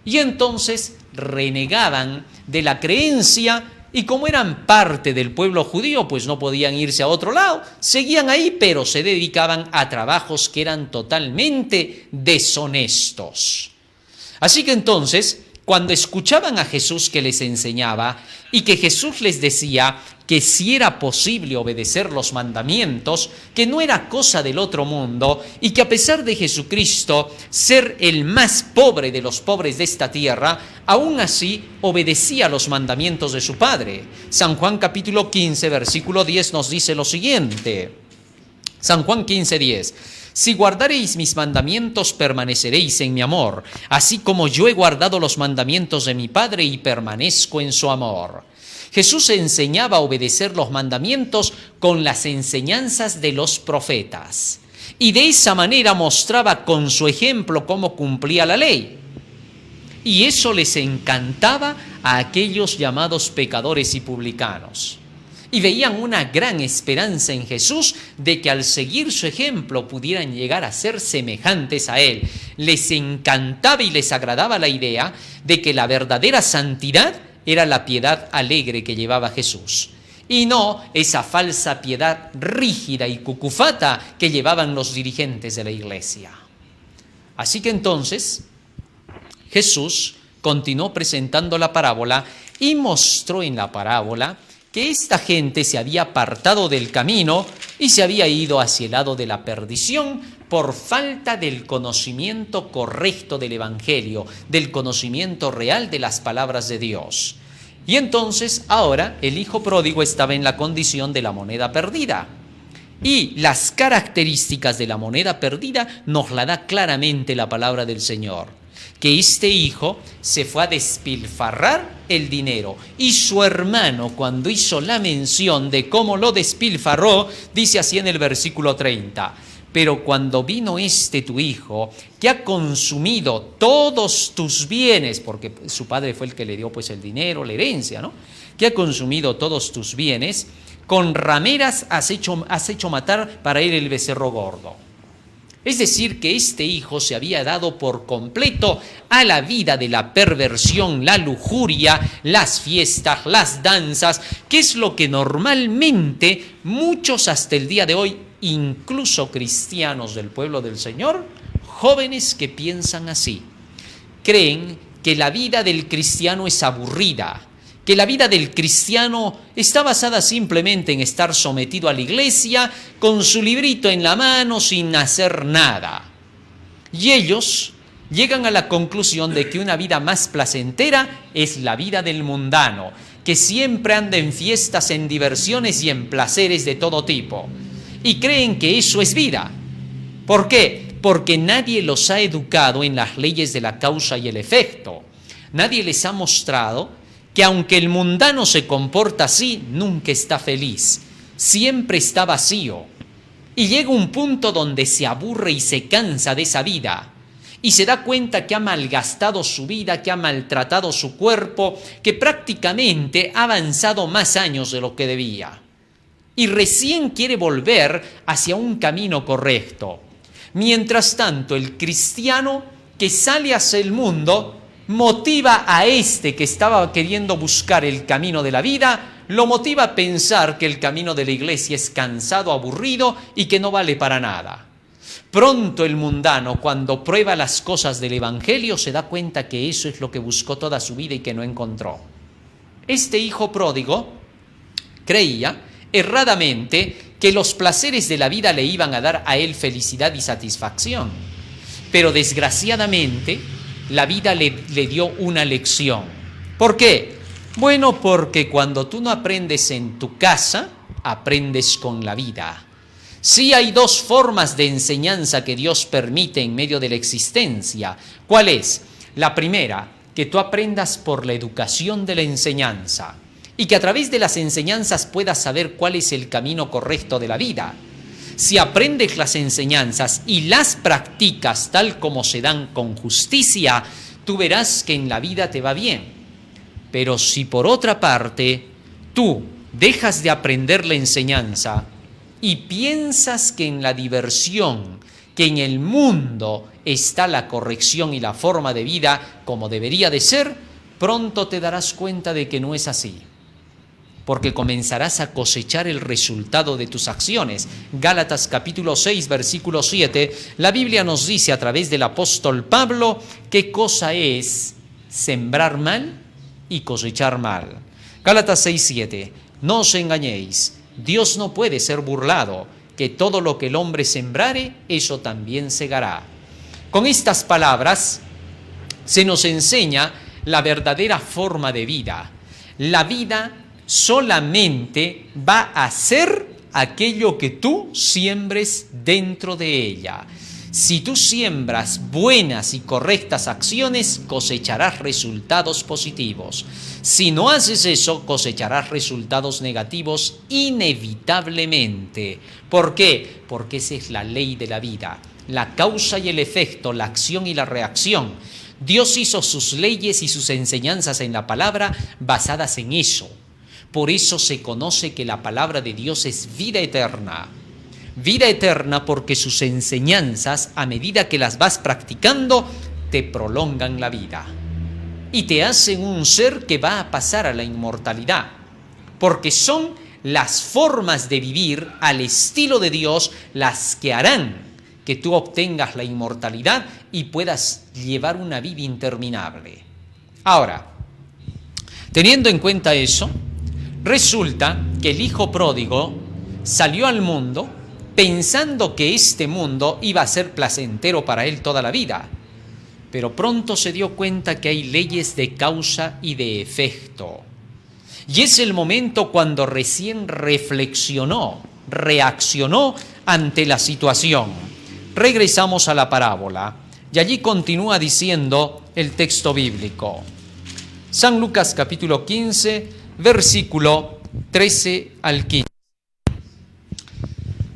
Y entonces renegaban de la creencia y como eran parte del pueblo judío, pues no podían irse a otro lado, seguían ahí, pero se dedicaban a trabajos que eran totalmente deshonestos. Así que entonces, cuando escuchaban a Jesús que les enseñaba y que Jesús les decía que si era posible obedecer los mandamientos, que no era cosa del otro mundo y que a pesar de Jesucristo ser el más pobre de los pobres de esta tierra, aún así obedecía los mandamientos de su Padre. San Juan capítulo 15, versículo 10 nos dice lo siguiente. San Juan 15, 10. Si guardaréis mis mandamientos, permaneceréis en mi amor, así como yo he guardado los mandamientos de mi Padre y permanezco en su amor. Jesús enseñaba a obedecer los mandamientos con las enseñanzas de los profetas. Y de esa manera mostraba con su ejemplo cómo cumplía la ley. Y eso les encantaba a aquellos llamados pecadores y publicanos. Y veían una gran esperanza en Jesús de que al seguir su ejemplo pudieran llegar a ser semejantes a Él. Les encantaba y les agradaba la idea de que la verdadera santidad era la piedad alegre que llevaba Jesús, y no esa falsa piedad rígida y cucufata que llevaban los dirigentes de la iglesia. Así que entonces Jesús continuó presentando la parábola y mostró en la parábola que esta gente se había apartado del camino y se había ido hacia el lado de la perdición por falta del conocimiento correcto del Evangelio, del conocimiento real de las palabras de Dios. Y entonces ahora el hijo pródigo estaba en la condición de la moneda perdida. Y las características de la moneda perdida nos la da claramente la palabra del Señor. que este hijo se fue a despilfarrar el dinero. Y su hermano, cuando hizo la mención de cómo lo despilfarró, dice así en el versículo 30. Pero cuando vino tu hijo, que ha consumido todos tus bienes, porque su padre fue el que le dio pues el dinero, la herencia, ¿no? Que ha consumido todos tus bienes, con rameras has hecho matar para él el becerro gordo. Es decir, que este hijo se había dado por completo a la vida de la perversión, la lujuria, las fiestas, las danzas, que es lo que normalmente muchos hasta el día de hoy, incluso cristianos del pueblo del Señor, jóvenes que piensan así, creen que la vida del cristiano es aburrida, que la vida del cristiano está basada simplemente en estar sometido a la iglesia con su librito en la mano sin hacer nada. Y ellos llegan a la conclusión de que una vida más placentera es la vida del mundano, que siempre anda en fiestas, en diversiones y en placeres de todo tipo. Y creen que eso es vida. ¿Por qué? Porque nadie los ha educado en las leyes de la causa y el efecto. Nadie les ha mostrado que aunque el mundano se comporta así, nunca está feliz, siempre está vacío. Y llega un punto donde se aburre y se cansa de esa vida. Y se da cuenta que ha malgastado su vida, que ha maltratado su cuerpo, que prácticamente ha avanzado más años de lo que debía. Y recién quiere volver hacia un camino correcto. Mientras tanto, el cristiano que sale hacia el mundo motiva a que estaba queriendo buscar el camino de la vida, lo motiva a pensar que el camino de la iglesia es cansado, aburrido y que no vale para nada. Pronto el mundano, cuando prueba las cosas del evangelio, se da cuenta que eso es lo que buscó toda su vida y que no encontró. Este hijo pródigo creía erradamente que los placeres de la vida le iban a dar a él felicidad y satisfacción. Pero desgraciadamente, la vida le dio una lección. ¿Por qué? Bueno, porque cuando tú no aprendes en tu casa, aprendes con la vida. Sí hay dos formas de enseñanza que Dios permite en medio de la existencia. ¿Cuál es? La primera, que tú aprendas por la educación de la enseñanza y que a través de las enseñanzas puedas saber cuál es el camino correcto de la vida. Si aprendes las enseñanzas y las practicas tal como se dan con justicia, tú verás que en la vida te va bien. Pero si por otra parte tú dejas de aprender la enseñanza y piensas que en la diversión, que en el mundo está la corrección y la forma de vida como debería de ser, pronto te darás cuenta de que no es así. Porque comenzarás a cosechar el resultado de tus acciones. Gálatas capítulo 6, versículo 7, la Biblia nos dice a través del apóstol Pablo qué cosa es sembrar mal y cosechar mal. Gálatas 6, 7, no os engañéis, Dios no puede ser burlado, que todo lo que el hombre sembrare, eso también segará. Con estas palabras se nos enseña la verdadera forma de vida. La vida solamente va a ser aquello que tú siembres dentro de ella. Si tú siembras buenas y correctas acciones, cosecharás resultados positivos. Si no haces eso, cosecharás resultados negativos inevitablemente. ¿Por qué? Porque esa es la ley de la vida. La causa y el efecto, la acción y la reacción. Dios hizo sus leyes y sus enseñanzas en la palabra basadas en eso. Por eso se conoce que la palabra de Dios es vida eterna. Vida eterna porque sus enseñanzas, a medida que las vas practicando, te prolongan la vida. Y te hacen un ser que va a pasar a la inmortalidad. Porque son las formas de vivir al estilo de Dios las que harán que tú obtengas la inmortalidad y puedas llevar una vida interminable. Ahora, teniendo en cuenta eso, resulta que el hijo pródigo salió al mundo pensando que este mundo iba a ser placentero para él toda la vida, pero pronto se dio cuenta que hay leyes de causa y de efecto. Y es el momento cuando recién reflexionó, reaccionó ante la situación. Regresamos a la parábola. Y allí continúa diciendo el texto bíblico. San Lucas capítulo 15, versículo 13 al 15.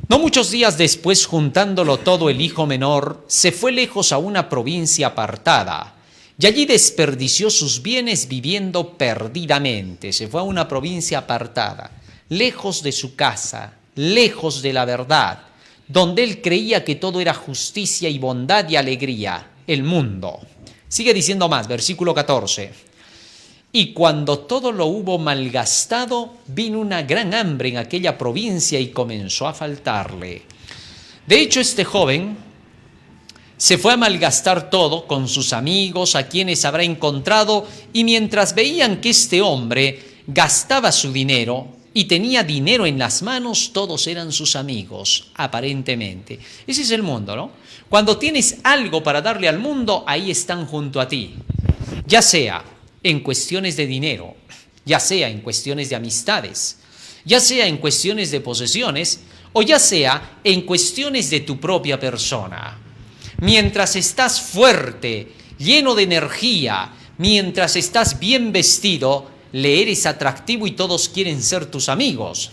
No muchos días después, juntándolo todo, el hijo menor se fue lejos a una provincia apartada y allí desperdició sus bienes viviendo perdidamente. Se fue a una provincia apartada, lejos de su casa, lejos de la verdad, donde él creía que todo era justicia y bondad y alegría, el mundo. Sigue diciendo más, versículo 14. Y cuando todo lo hubo malgastado, vino una gran hambre en aquella provincia y comenzó a faltarle. De hecho, este joven se fue a malgastar todo con sus amigos, a quienes habrá encontrado, y mientras veían que este hombre gastaba su dinero y tenía dinero en las manos, todos eran sus amigos, aparentemente. Ese es el mundo, ¿no? Cuando tienes algo para darle al mundo, ahí están junto a ti. Ya sea en cuestiones de dinero, ya sea en cuestiones de amistades, ya sea en cuestiones de posesiones, o ya sea en cuestiones de tu propia persona. Mientras estás fuerte, lleno de energía, mientras estás bien vestido, le eres atractivo y todos quieren ser tus amigos.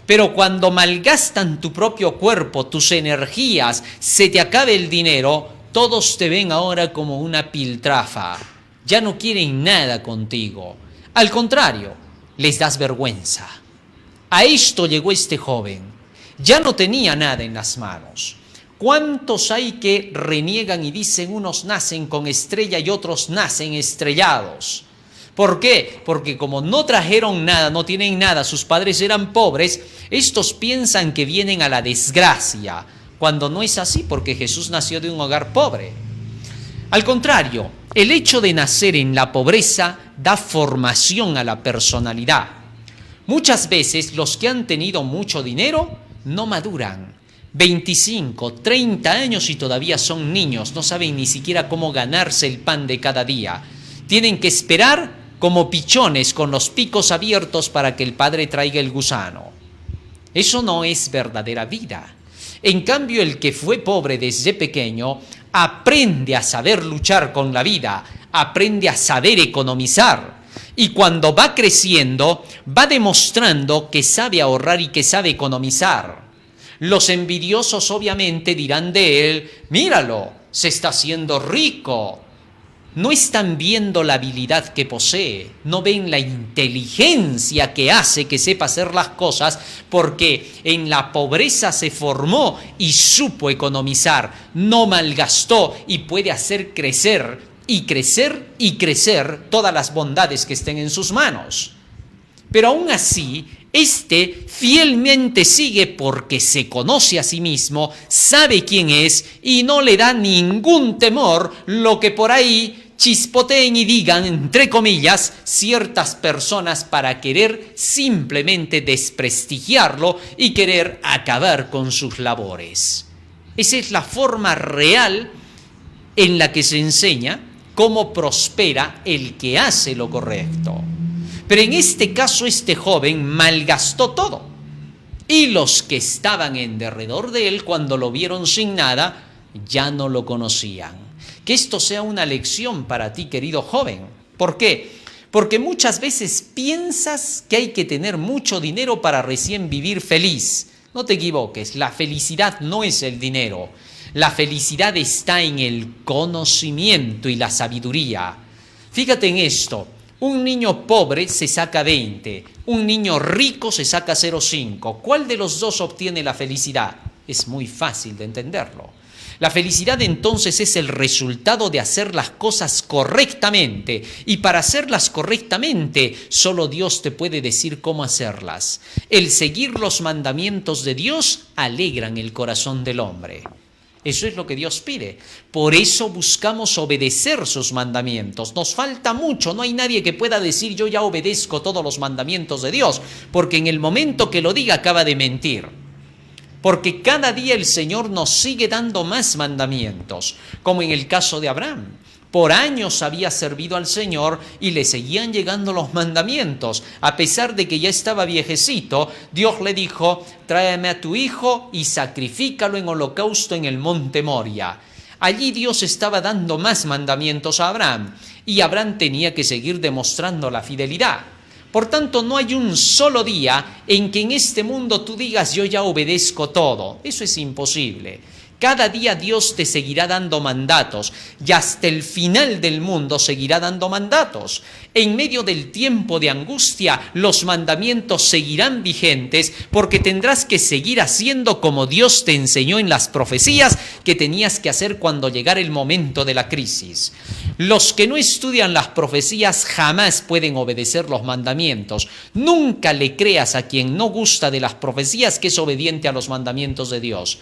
Pero cuando malgastan tu propio cuerpo, tus energías, se te acabe el dinero, todos te ven ahora como una piltrafa. Ya no quieren nada contigo. Al contrario, les das vergüenza. A esto llegó este joven. Ya no tenía nada en las manos. ¿Cuántos hay que reniegan y dicen unos nacen con estrella y otros nacen estrellados? ¿Por qué? Porque como no trajeron nada, no tienen nada, sus padres eran pobres, estos piensan que vienen a la desgracia, cuando no es así, porque Jesús nació de un hogar pobre. Al contrario, el hecho de nacer en la pobreza da formación a la personalidad. Muchas veces los que han tenido mucho dinero no maduran. 25, 30 años y todavía son niños, no saben ni siquiera cómo ganarse el pan de cada día. Tienen que esperar como pichones con los picos abiertos para que el padre traiga el gusano. Eso no es verdadera vida. En cambio, el que fue pobre desde pequeño aprende a saber luchar con la vida, aprende a saber economizar. Y cuando va creciendo, va demostrando que sabe ahorrar y que sabe economizar. Los envidiosos obviamente dirán de él, míralo, se está haciendo rico. No están viendo la habilidad que posee, no ven la inteligencia que hace que sepa hacer las cosas, porque en la pobreza se formó y supo economizar, no malgastó y puede hacer crecer y crecer y crecer todas las bondades que estén en sus manos. Pero aún así, este fielmente sigue porque se conoce a sí mismo, sabe quién es y no le da ningún temor lo que por ahí chispoteen y digan, entre comillas, ciertas personas para querer simplemente desprestigiarlo y querer acabar con sus labores. Esa es la forma real en la que se enseña cómo prospera el que hace lo correcto. Pero en este caso, este joven malgastó todo. Y los que estaban en derredor de él, cuando lo vieron sin nada, ya no lo conocían. Que esto sea una lección para ti, querido joven. ¿Por qué? Porque muchas veces piensas que hay que tener mucho dinero para recién vivir feliz. No te equivoques, la felicidad no es el dinero. La felicidad está en el conocimiento y la sabiduría. Fíjate en esto. Un niño pobre se saca 20, un niño rico se saca 0,5. ¿Cuál de los dos obtiene la felicidad? Es muy fácil de entenderlo. La felicidad entonces es el resultado de hacer las cosas correctamente, y para hacerlas correctamente solo Dios te puede decir cómo hacerlas. El seguir los mandamientos de Dios alegran el corazón del hombre. Eso es lo que Dios pide. Por eso buscamos obedecer sus mandamientos. Nos falta mucho. No hay nadie que pueda decir yo ya obedezco todos los mandamientos de Dios, porque en el momento que lo diga acaba de mentir. Porque cada día el Señor nos sigue dando más mandamientos, como en el caso de Abraham. Por años había servido al Señor y le seguían llegando los mandamientos. A pesar de que ya estaba viejecito, Dios le dijo, tráeme a tu hijo y sacrifícalo en holocausto en el monte Moria. allí Dios estaba dando más mandamientos a Abraham y Abraham tenía que seguir demostrando la fidelidad. Por tanto, no hay un solo día en que en este mundo tú digas yo ya obedezco todo. Eso es imposible. Cada día Dios te seguirá dando mandatos y hasta el final del mundo seguirá dando mandatos. En medio del tiempo de angustia, los mandamientos seguirán vigentes porque tendrás que seguir haciendo como Dios te enseñó en las profecías que tenías que hacer cuando llegara el momento de la crisis. Los que no estudian las profecías jamás pueden obedecer los mandamientos. Nunca le creas a quien no gusta de las profecías que es obediente a los mandamientos de Dios.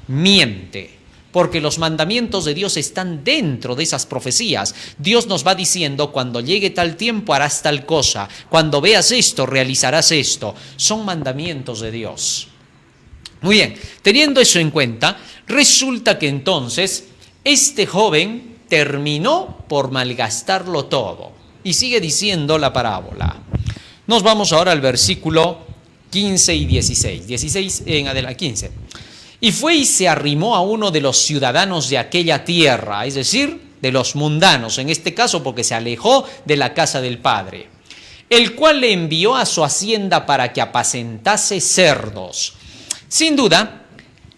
Miente, porque los mandamientos de Dios están dentro de esas profecías. Dios nos va diciendo, cuando llegue tal tiempo harás tal cosa, cuando veas esto realizarás esto. Son mandamientos de Dios. Muy bien, teniendo eso en cuenta, resulta que entonces este joven terminó por malgastarlo todo. Y sigue diciendo la parábola. Nos vamos ahora al versículo 15 y 16. 16 en adelante, 15. Y fue y se arrimó a uno de los ciudadanos de aquella tierra, es decir, de los mundanos, en este caso porque se alejó de la casa del padre, el cual le envió a su hacienda para que apacentase cerdos. Sin duda,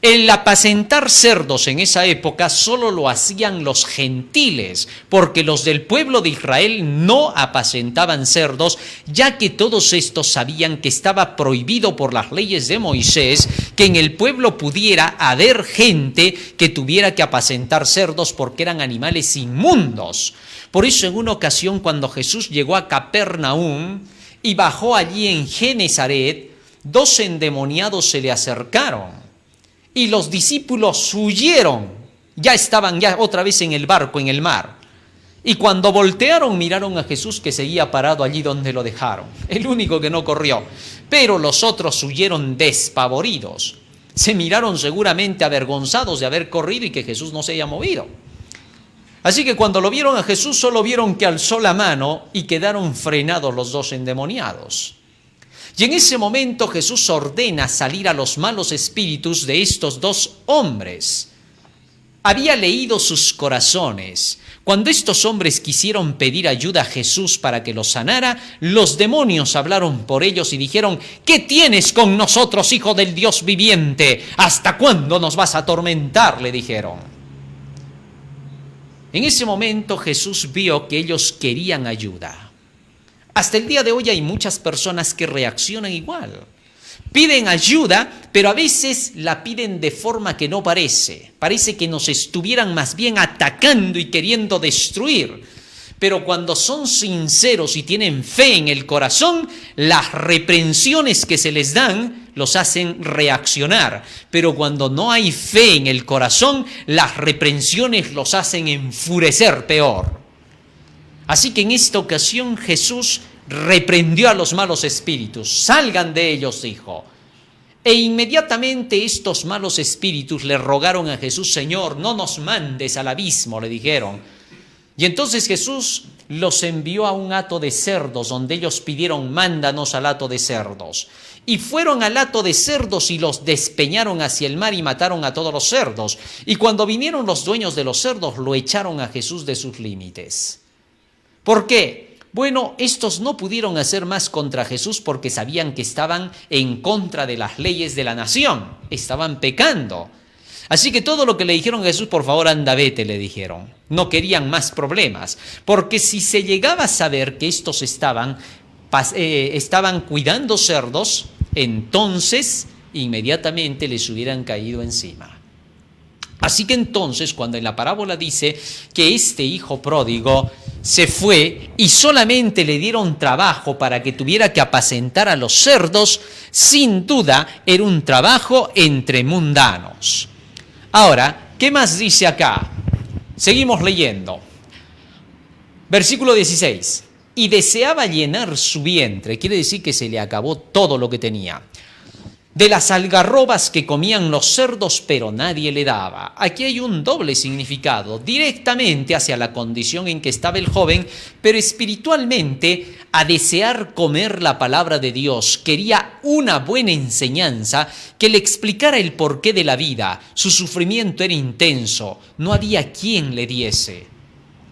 el apacentar cerdos en esa época solo lo hacían los gentiles, porque los del pueblo de Israel no apacentaban cerdos, ya que todos estos sabían que estaba prohibido por las leyes de Moisés que en el pueblo pudiera haber gente que tuviera que apacentar cerdos porque eran animales inmundos. Por eso en una ocasión cuando Jesús llegó a Capernaum y bajó allí en Genezaret, 2 endemoniados se le acercaron. Y los discípulos huyeron, ya estaban otra vez en el barco, en el mar. Y cuando voltearon, miraron a Jesús que seguía parado allí donde lo dejaron. El único que no corrió. Pero los otros huyeron despavoridos. Se miraron seguramente avergonzados de haber corrido y que Jesús no se haya movido. Así que cuando lo vieron a Jesús, solo vieron que alzó la mano y quedaron frenados los 2 endemoniados. Y en ese momento Jesús ordena salir a los malos espíritus de estos 2 hombres. Había leído sus corazones. Cuando estos hombres quisieron pedir ayuda a Jesús para que los sanara, los demonios hablaron por ellos y dijeron: ¿qué tienes con nosotros, hijo del Dios viviente? ¿Hasta cuándo nos vas a atormentar?, le dijeron. En ese momento Jesús vio que ellos querían ayuda. Hasta el día de hoy hay muchas personas que reaccionan igual. Piden ayuda, pero a veces la piden de forma que no parece. Parece que nos estuvieran más bien atacando y queriendo destruir. Pero cuando son sinceros y tienen fe en el corazón, las reprensiones que se les dan los hacen reaccionar. Pero cuando no hay fe en el corazón, las reprensiones los hacen enfurecer peor. Así que en esta ocasión Jesús reprendió a los malos espíritus. Salgan de ellos, dijo. E inmediatamente estos malos espíritus le rogaron a Jesús: Señor, no nos mandes al abismo, le dijeron. Y entonces Jesús los envió a un hato de cerdos, donde ellos pidieron: mándanos al hato de cerdos. Y fueron al hato de cerdos y los despeñaron hacia el mar y mataron a todos los cerdos. Y cuando vinieron los dueños de los cerdos, lo echaron a Jesús de sus límites. ¿Por qué? Bueno, estos no pudieron hacer más contra Jesús porque sabían que estaban en contra de las leyes de la nación, estaban pecando. Así que todo lo que le dijeron a Jesús: por favor, anda, vete, le dijeron. No querían más problemas, porque si se llegaba a saber que estos estaban cuidando cerdos, entonces inmediatamente les hubieran caído encima. Así que entonces, cuando en la parábola dice que este hijo pródigo se fue y solamente le dieron trabajo para que tuviera que apacentar a los cerdos, sin duda era un trabajo entre mundanos. Ahora, ¿qué más dice acá? Seguimos leyendo. Versículo 16. Y deseaba llenar su vientre, quiere decir que se le acabó todo lo que tenía, de las algarrobas que comían los cerdos, pero nadie le daba. Aquí hay un doble significado, directamente hacia la condición en que estaba el joven, pero espiritualmente a desear comer la palabra de Dios. Quería una buena enseñanza que le explicara el porqué de la vida. Su sufrimiento era intenso, no había quien le diese.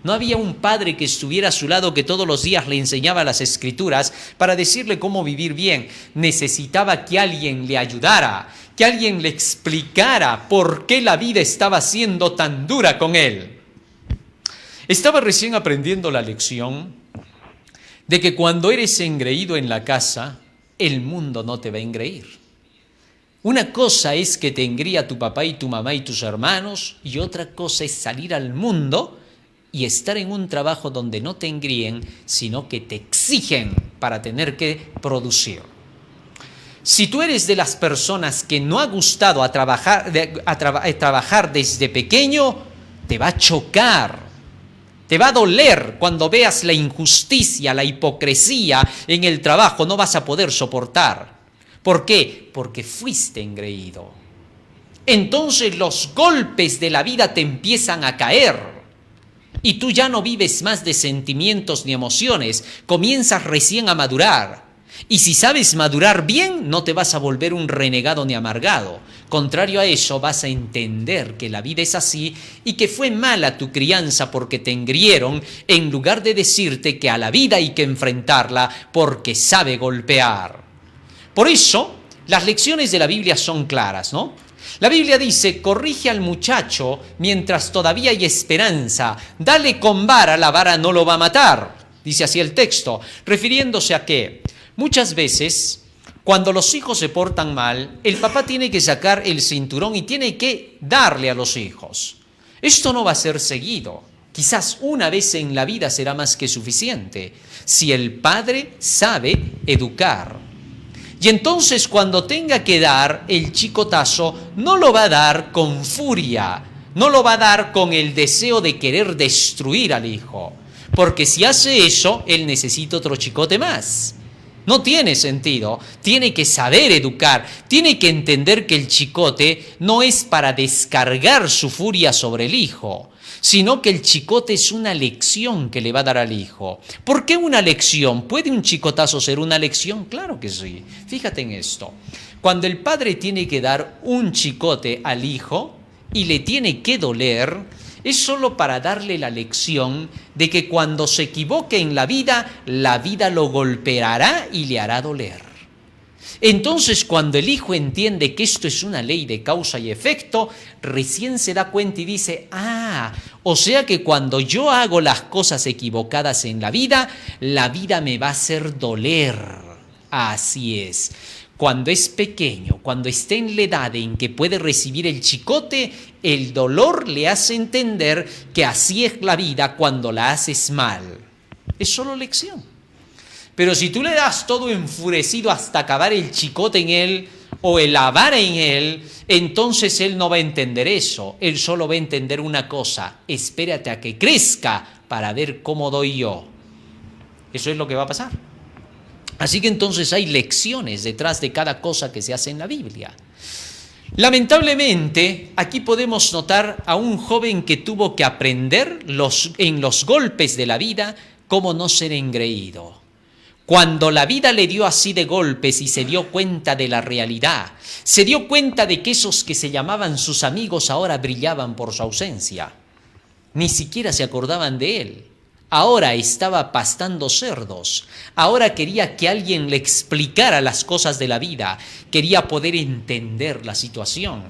No había un padre que estuviera a su lado que todos los días le enseñaba las escrituras para decirle cómo vivir bien. Necesitaba que alguien le ayudara, que alguien le explicara por qué la vida estaba siendo tan dura con él. Estaba recién aprendiendo la lección de que cuando eres engreído en la casa, el mundo no te va a engreír. Una cosa es que te engría tu papá y tu mamá y tus hermanos, y otra cosa es salir al mundo y estar en un trabajo donde no te engríen, sino que te exigen para tener que producir. Si tú eres de las personas que no ha gustado trabajar desde pequeño, te va a chocar, te va a doler cuando veas la injusticia, la hipocresía en el trabajo, no vas a poder soportar. ¿Por qué? Porque fuiste engreído. Entonces los golpes de la vida te empiezan a caer. Y tú ya no vives más de sentimientos ni emociones, comienzas recién a madurar. Y si sabes madurar bien, no te vas a volver un renegado ni amargado. Contrario a eso, vas a entender que la vida es así y que fue mala tu crianza porque te engrieron, en lugar de decirte que a la vida hay que enfrentarla porque sabe golpear. Por eso, las lecciones de la Biblia son claras, ¿no? La Biblia dice, corrige al muchacho mientras todavía hay esperanza. Dale con vara, la vara no lo va a matar. Dice así el texto, refiriéndose a que muchas veces, cuando los hijos se portan mal, el papá tiene que sacar el cinturón y tiene que darle a los hijos. Esto no va a ser seguido. Quizás una vez en la vida será más que suficiente, si el padre sabe educar. Y entonces cuando tenga que dar el chicotazo, no lo va a dar con furia, no lo va a dar con el deseo de querer destruir al hijo, porque si hace eso, él necesita otro chicote más. No tiene sentido, tiene que saber educar, tiene que entender que el chicote no es para descargar su furia sobre el hijo, sino que el chicote es una lección que le va a dar al hijo. ¿Por qué una lección? ¿Puede un chicotazo ser una lección? Claro que sí. Fíjate en esto. Cuando el padre tiene que dar un chicote al hijo y le tiene que doler, es solo para darle la lección de que cuando se equivoque en la vida lo golpeará y le hará doler. Entonces, cuando el hijo entiende que esto es una ley de causa y efecto, recién se da cuenta y dice, o sea que cuando yo hago las cosas equivocadas en la vida me va a hacer doler. Así es. Cuando es pequeño, cuando está en la edad en que puede recibir el chicote, el dolor le hace entender que así es la vida cuando la haces mal. Es solo lección. Pero si tú le das todo enfurecido hasta acabar el chicote en él o el vara en él, entonces él no va a entender eso. Él solo va a entender una cosa: espérate a que crezca para ver cómo doy yo. Eso es lo que va a pasar. Así que entonces hay lecciones detrás de cada cosa que se hace en la Biblia. Lamentablemente, aquí podemos notar a un joven que tuvo que aprender en los golpes de la vida cómo no ser engreído. Cuando la vida le dio así de golpes y se dio cuenta de la realidad, se dio cuenta de que esos que se llamaban sus amigos ahora brillaban por su ausencia. Ni siquiera se acordaban de él. Ahora estaba pastando cerdos. Ahora quería que alguien le explicara las cosas de la vida. Quería poder entender la situación.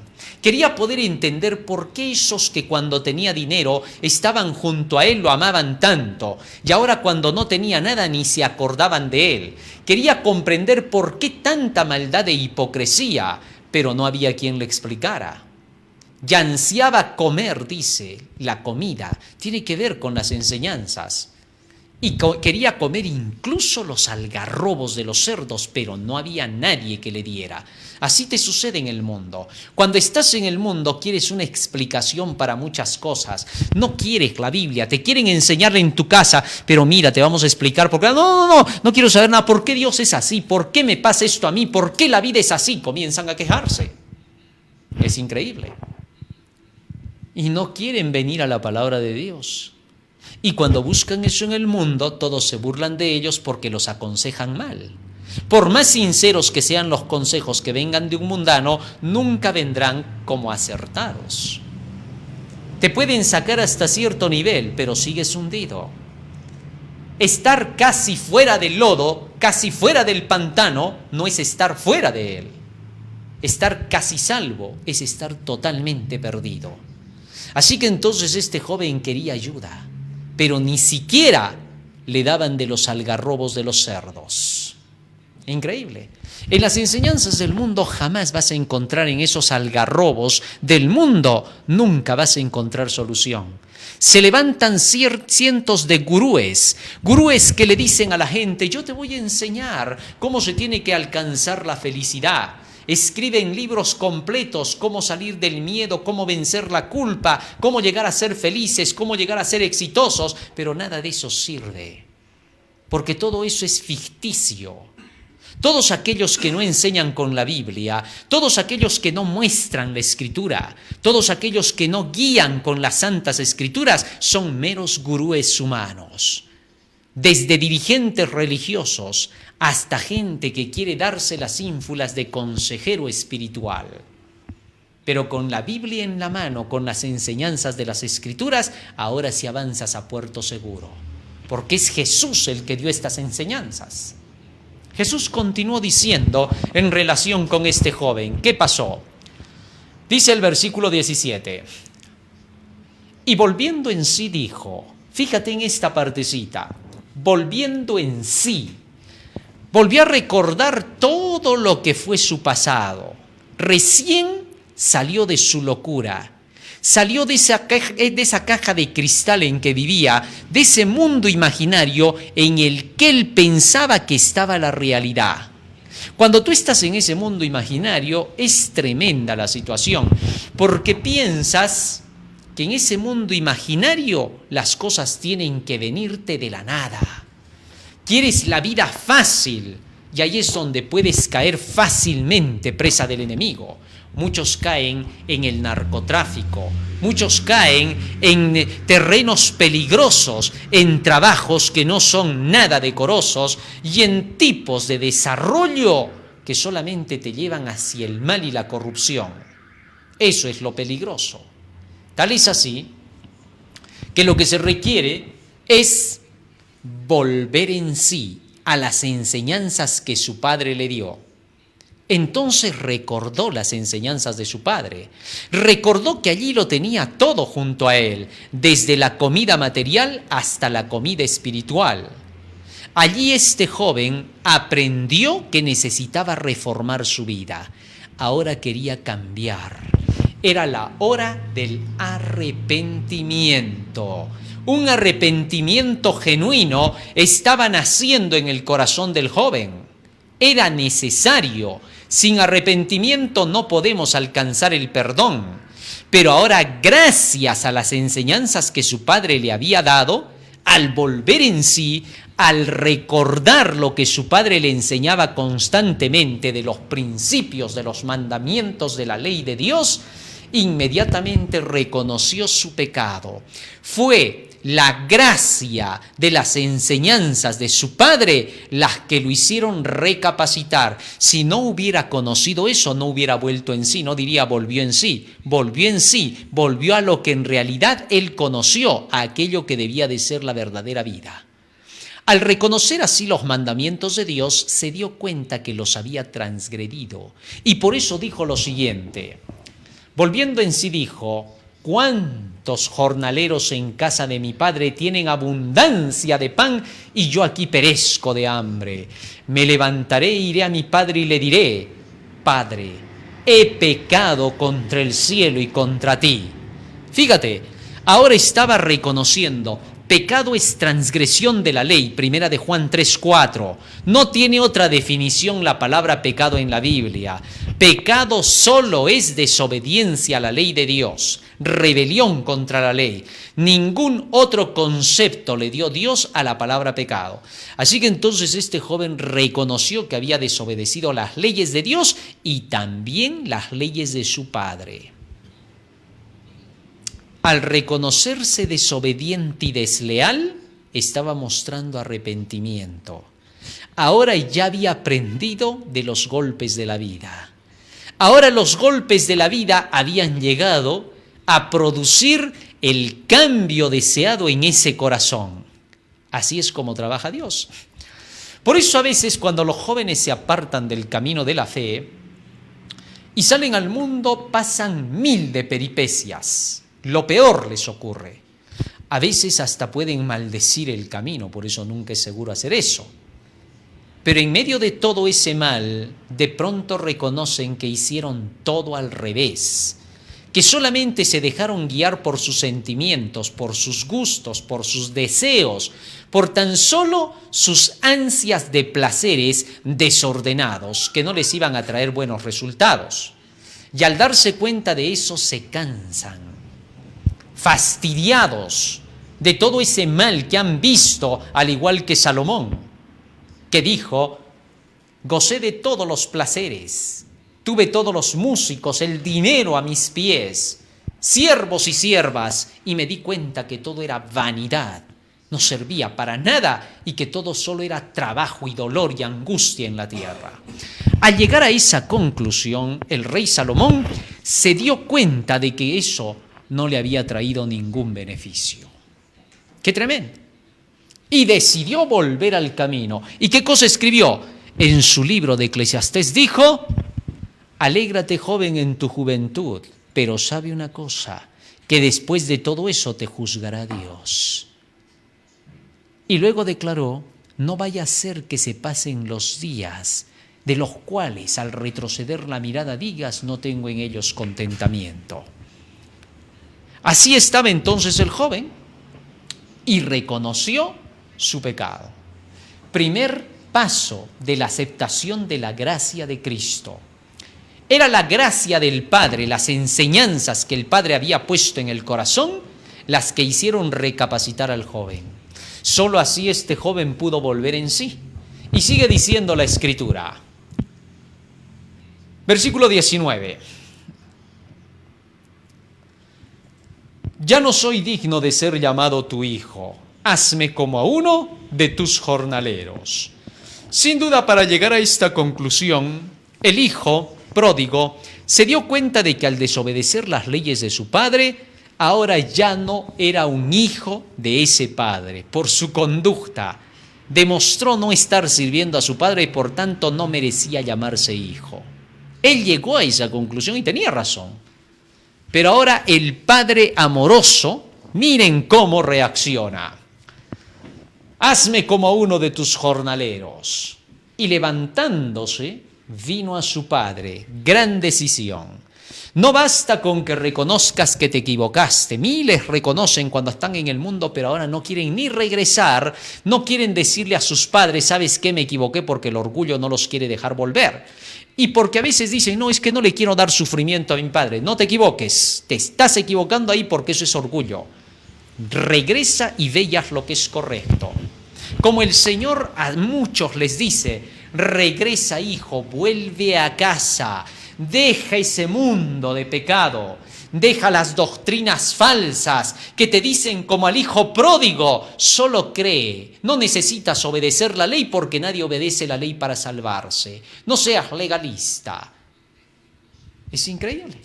Quería poder entender por qué esos que cuando tenía dinero estaban junto a él lo amaban tanto, y ahora cuando no tenía nada ni se acordaban de él. Quería comprender por qué tanta maldad e hipocresía, pero no había quien le explicara. Y ansiaba comer, dice, la comida tiene que ver con las enseñanzas. y quería comer incluso los algarrobos de los cerdos, pero no había nadie que le diera. Así te sucede en el mundo. Cuando estás en el mundo quieres una explicación para muchas cosas. No quieres la Biblia, te quieren enseñar en tu casa, pero mira, te vamos a explicar porque no quiero saber nada. ¿Por qué Dios es así? ¿Por qué me pasa esto a mí? ¿Por qué la vida es así? Comienzan a quejarse. Es increíble. Y no quieren venir a la palabra de Dios. Y cuando buscan eso en el mundo, todos se burlan de ellos porque los aconsejan mal. Por más sinceros que sean los consejos que vengan de un mundano, nunca vendrán como acertados. Te pueden sacar hasta cierto nivel, pero sigues hundido. Estar casi fuera del lodo, casi fuera del pantano, no es estar fuera de él. Estar casi salvo es estar totalmente perdido. Así que entonces este joven quería ayuda, pero ni siquiera le daban de los algarrobos de los cerdos. Increíble. En las enseñanzas del mundo jamás vas a encontrar en esos algarrobos del mundo, nunca vas a encontrar solución. Se levantan cientos de gurúes que le dicen a la gente, yo te voy a enseñar cómo se tiene que alcanzar la felicidad. Escriben libros completos, cómo salir del miedo, cómo vencer la culpa, cómo llegar a ser felices, cómo llegar a ser exitosos, pero nada de eso sirve, porque todo eso es ficticio. Todos aquellos que no enseñan con la Biblia, todos aquellos que no muestran la Escritura, todos aquellos que no guían con las Santas Escrituras, son meros gurúes humanos. Desde dirigentes religiosos hasta gente que quiere darse las ínfulas de consejero espiritual. Pero con la Biblia en la mano, con las enseñanzas de las Escrituras, ahora sí avanzas a puerto seguro, porque es Jesús el que dio estas enseñanzas. Jesús continuó diciendo en relación con este joven, ¿qué pasó? Dice el versículo 17, y volviendo en sí dijo, fíjate en esta partecita, volviendo en sí, volvió a recordar todo lo que fue su pasado, recién salió de su locura, salió de esa caja de cristal en que vivía, de ese mundo imaginario en el que él pensaba que estaba la realidad. Cuando tú estás en ese mundo imaginario, es tremenda la situación, porque piensas que en ese mundo imaginario las cosas tienen que venirte de la nada. Quieres la vida fácil, y ahí es donde puedes caer fácilmente presa del enemigo. Muchos caen en el narcotráfico, muchos caen en terrenos peligrosos, en trabajos que no son nada decorosos y en tipos de desarrollo que solamente te llevan hacia el mal y la corrupción. Eso es lo peligroso. Tal es así que lo que se requiere es volver en sí a las enseñanzas que su padre le dio. Entonces recordó las enseñanzas de su padre, recordó que allí lo tenía todo junto a él, desde la comida material hasta la comida espiritual. Allí este joven aprendió que necesitaba reformar su vida, ahora quería cambiar. Era la hora del arrepentimiento. Un arrepentimiento genuino estaba naciendo en el corazón del joven. Era necesario. Sin arrepentimiento no podemos alcanzar el perdón. Pero ahora, gracias a las enseñanzas que su padre le había dado, al volver en sí, al recordar lo que su padre le enseñaba constantemente de los principios, de los mandamientos de la ley de Dios, inmediatamente reconoció su pecado. Fue la gracia de las enseñanzas de su padre las que lo hicieron recapacitar. Si no hubiera conocido eso, no hubiera vuelto en sí, no diría volvió en sí, volvió a lo que en realidad él conoció, a aquello que debía de ser la verdadera vida. Al reconocer así los mandamientos de Dios, se dio cuenta que los había transgredido y por eso dijo lo siguiente. Volviendo en sí dijo, ¿cuántos jornaleros en casa de mi padre tienen abundancia de pan y yo aquí perezco de hambre? Me levantaré e iré a mi padre y le diré, Padre, he pecado contra el cielo y contra ti. Fíjate, ahora estaba reconociendo, Pecado es transgresión de la ley, primera de Juan 3:4. No tiene otra definición la palabra pecado en la Biblia. Pecado solo es desobediencia a la ley de Dios, rebelión contra la ley. Ningún otro concepto le dio Dios a la palabra pecado. Así que entonces este joven reconoció que había desobedecido las leyes de Dios y también las leyes de su padre. Al reconocerse desobediente y desleal, estaba mostrando arrepentimiento. Ahora ya había aprendido de los golpes de la vida. Ahora los golpes de la vida habían llegado a producir el cambio deseado en ese corazón. Así es como trabaja Dios. Por eso a veces cuando los jóvenes se apartan del camino de la fe y salen al mundo, pasan 1000 de peripecias. Lo peor les ocurre. A veces hasta pueden maldecir el camino, por eso nunca es seguro hacer eso. Pero en medio de todo ese mal, de pronto reconocen que hicieron todo al revés, que solamente se dejaron guiar por sus sentimientos, por sus gustos, por sus deseos, por tan solo sus ansias de placeres desordenados, que no les iban a traer buenos resultados. Y al darse cuenta de eso, se cansan, fastidiados de todo ese mal que han visto, al igual que Salomón, que dijo: gocé de todos los placeres, tuve todos los músicos, el dinero a mis pies, siervos y siervas, y me di cuenta que todo era vanidad, no servía para nada y que todo solo era trabajo y dolor y angustia en la tierra. Al llegar a esa conclusión, el rey Salomón se dio cuenta de que eso no le había traído ningún beneficio. ¡Qué tremendo! Y decidió volver al camino. ¿Y qué cosa escribió? En su libro de Eclesiastés dijo: alégrate, joven, en tu juventud, pero sabe una cosa, que después de todo eso te juzgará Dios. Y luego declaró: no vaya a ser que se pasen los días, de los cuales al retroceder la mirada digas, no tengo en ellos contentamiento. Así estaba entonces el joven y reconoció su pecado. Primer paso de la aceptación de la gracia de Cristo. Era la gracia del Padre, las enseñanzas que el Padre había puesto en el corazón, las que hicieron recapacitar al joven. Solo así este joven pudo volver en sí. Y sigue diciendo la Escritura. Versículo 19. Ya no soy digno de ser llamado tu hijo. Hazme como a uno de tus jornaleros. Sin duda, para llegar a esta conclusión, el hijo pródigo se dio cuenta de que al desobedecer las leyes de su padre, ahora ya no era un hijo de ese padre. Por su conducta, demostró no estar sirviendo a su padre y por tanto no merecía llamarse hijo. Él llegó a esa conclusión y tenía razón. Pero ahora el padre amoroso, miren cómo reacciona. Hazme como uno de tus jornaleros. Y levantándose, vino a su padre. Gran decisión. No basta con que reconozcas que te equivocaste. Miles reconocen cuando están en el mundo, pero ahora no quieren ni regresar. No quieren decirle a sus padres: ¿sabes qué? Me equivoqué, porque el orgullo no los quiere dejar volver. Y porque a veces dicen: no, es que no le quiero dar sufrimiento a mi padre. No te equivoques, te estás equivocando ahí porque eso es orgullo. Regresa y ve y haz lo que es correcto. Como el Señor a muchos les dice: regresa, hijo, vuelve a casa, deja ese mundo de pecado, deja las doctrinas falsas que te dicen como al hijo pródigo: solo cree, no necesitas obedecer la ley porque nadie obedece la ley para salvarse. No seas legalista. Es increíble.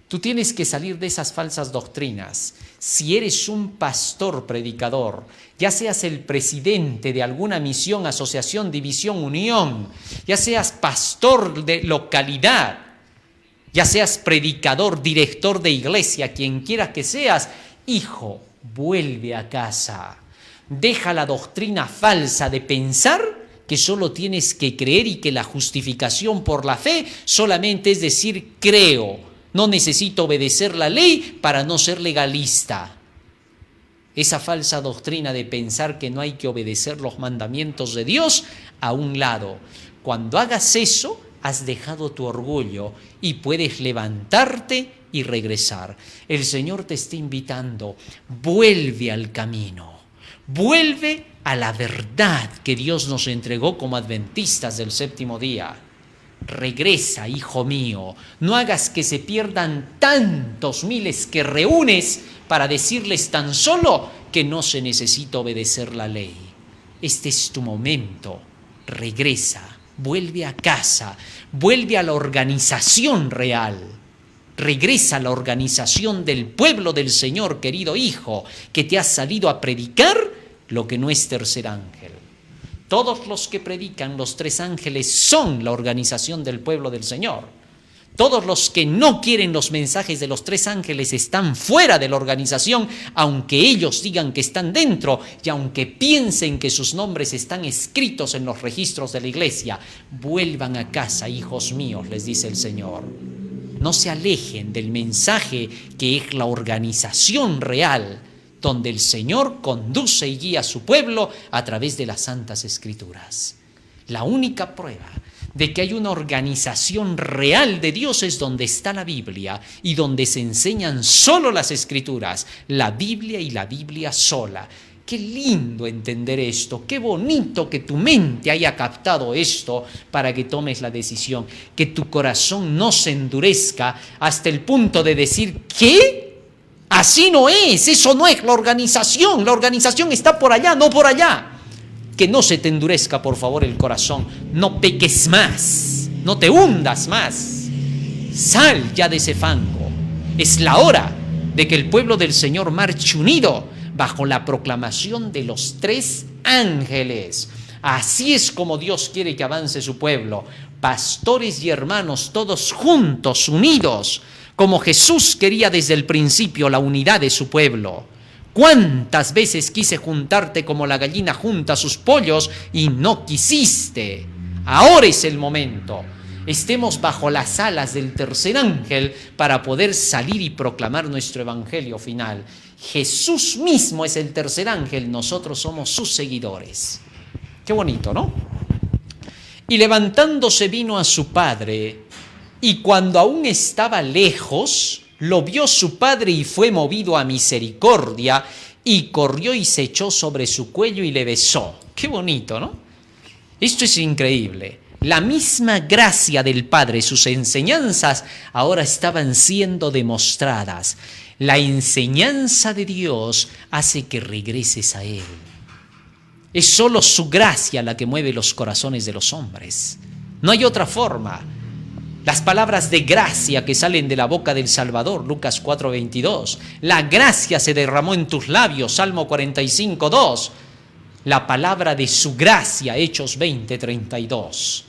Tú tienes que salir de esas falsas doctrinas. Si eres un pastor predicador, ya seas el presidente de alguna misión, asociación, división, unión, ya seas pastor de localidad, ya seas predicador, director de iglesia, quien quieras que seas, hijo, vuelve a casa. Deja la doctrina falsa de pensar que solo tienes que creer y que la justificación por la fe solamente es decir creo. No necesito obedecer la ley para no ser legalista. esa falsa doctrina de pensar que no hay que obedecer los mandamientos de Dios a un lado. Cuando hagas eso, has dejado tu orgullo y puedes levantarte y regresar. El Señor te está invitando, vuelve al camino, vuelve a la verdad que Dios nos entregó como adventistas del séptimo día. Regresa, hijo mío, no hagas que se pierdan tantos miles que reúnes para decirles tan solo que no se necesita obedecer la ley. Este es tu momento, regresa, vuelve a casa, vuelve a la organización real. Regresa a la organización del pueblo del Señor, querido hijo, que te ha salido a predicar lo que no es tercer ángel. Todos los que predican los tres ángeles son la organización del pueblo del Señor. Todos los que no quieren los mensajes de los tres ángeles están fuera de la organización, aunque ellos digan que están dentro y aunque piensen que sus nombres están escritos en los registros de la iglesia. Vuelvan a casa, hijos míos, les dice el Señor. No se alejen del mensaje que es la organización real, donde el Señor conduce y guía a su pueblo a través de las Santas Escrituras. La única prueba de que hay una organización real de Dios es donde está la Biblia y donde se enseñan solo las Escrituras, la Biblia y la Biblia sola. Qué lindo entender esto, qué bonito que tu mente haya captado esto para que tomes la decisión, que tu corazón no se endurezca hasta el punto de decir, ¿qué? Así no es, eso no es la organización está por allá, no por allá. Que no se te endurezca, por favor, el corazón, no peques más, no te hundas más, sal ya de ese fango. Es la hora de que el pueblo del Señor marche unido bajo la proclamación de los tres ángeles. Así es como Dios quiere que avance su pueblo, pastores y hermanos todos juntos, unidos, como Jesús quería desde el principio la unidad de su pueblo. ¿Cuántas veces quise juntarte como la gallina junta sus pollos y no quisiste? Ahora es el momento. Estemos bajo las alas del tercer ángel para poder salir y proclamar nuestro evangelio final. Jesús mismo es el tercer ángel, nosotros somos sus seguidores. Qué bonito, ¿no? Y levantándose vino a su padre, y cuando aún estaba lejos, lo vio su padre y fue movido a misericordia, y corrió y se echó sobre su cuello y le besó. Qué bonito, ¿no? Esto es increíble. La misma gracia del Padre, sus enseñanzas ahora estaban siendo demostradas. La enseñanza de Dios hace que regreses a Él. Es solo su gracia la que mueve los corazones de los hombres. No hay otra forma. Las palabras de gracia que salen de la boca del Salvador, Lucas 4:22. La gracia se derramó en tus labios, Salmo 45:2. La palabra de su gracia, Hechos 20:32.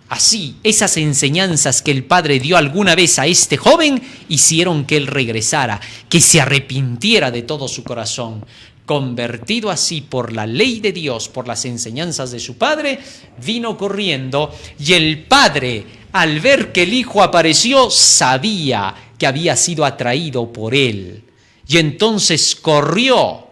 Así, esas enseñanzas que el Padre dio alguna vez a este joven hicieron que él regresara, que se arrepintiera de todo su corazón. Convertido así por la ley de Dios, por las enseñanzas de su Padre, vino corriendo y el Padre, al ver que el Hijo apareció, sabía que había sido atraído por él. Y entonces corrió.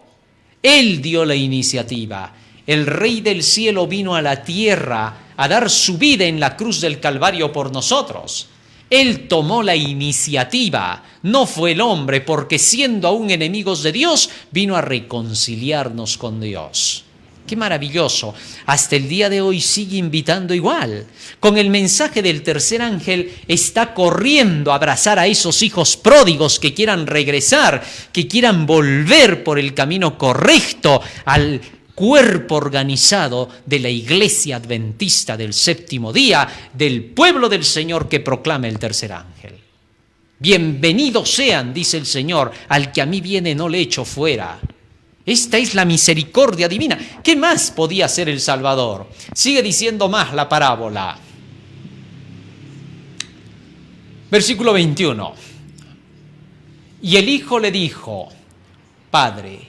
Él dio la iniciativa. El Rey del cielo vino a la tierra a dar su vida en la cruz del Calvario por nosotros. Él tomó la iniciativa, no fue el hombre, porque siendo aún enemigos de Dios, vino a reconciliarnos con Dios. Qué maravilloso. Hasta el día de hoy sigue invitando igual. Con el mensaje del tercer ángel está corriendo a abrazar a esos hijos pródigos que quieran regresar, que quieran volver por el camino correcto al cuerpo organizado de la iglesia adventista del séptimo día, del pueblo del Señor que proclama el tercer ángel. Bienvenidos sean, dice el Señor, al que a mí viene no le echo fuera. Esta es la misericordia divina. ¿Qué más podía hacer el Salvador? Sigue diciendo más la parábola. Versículo 21. Y el hijo le dijo: Padre,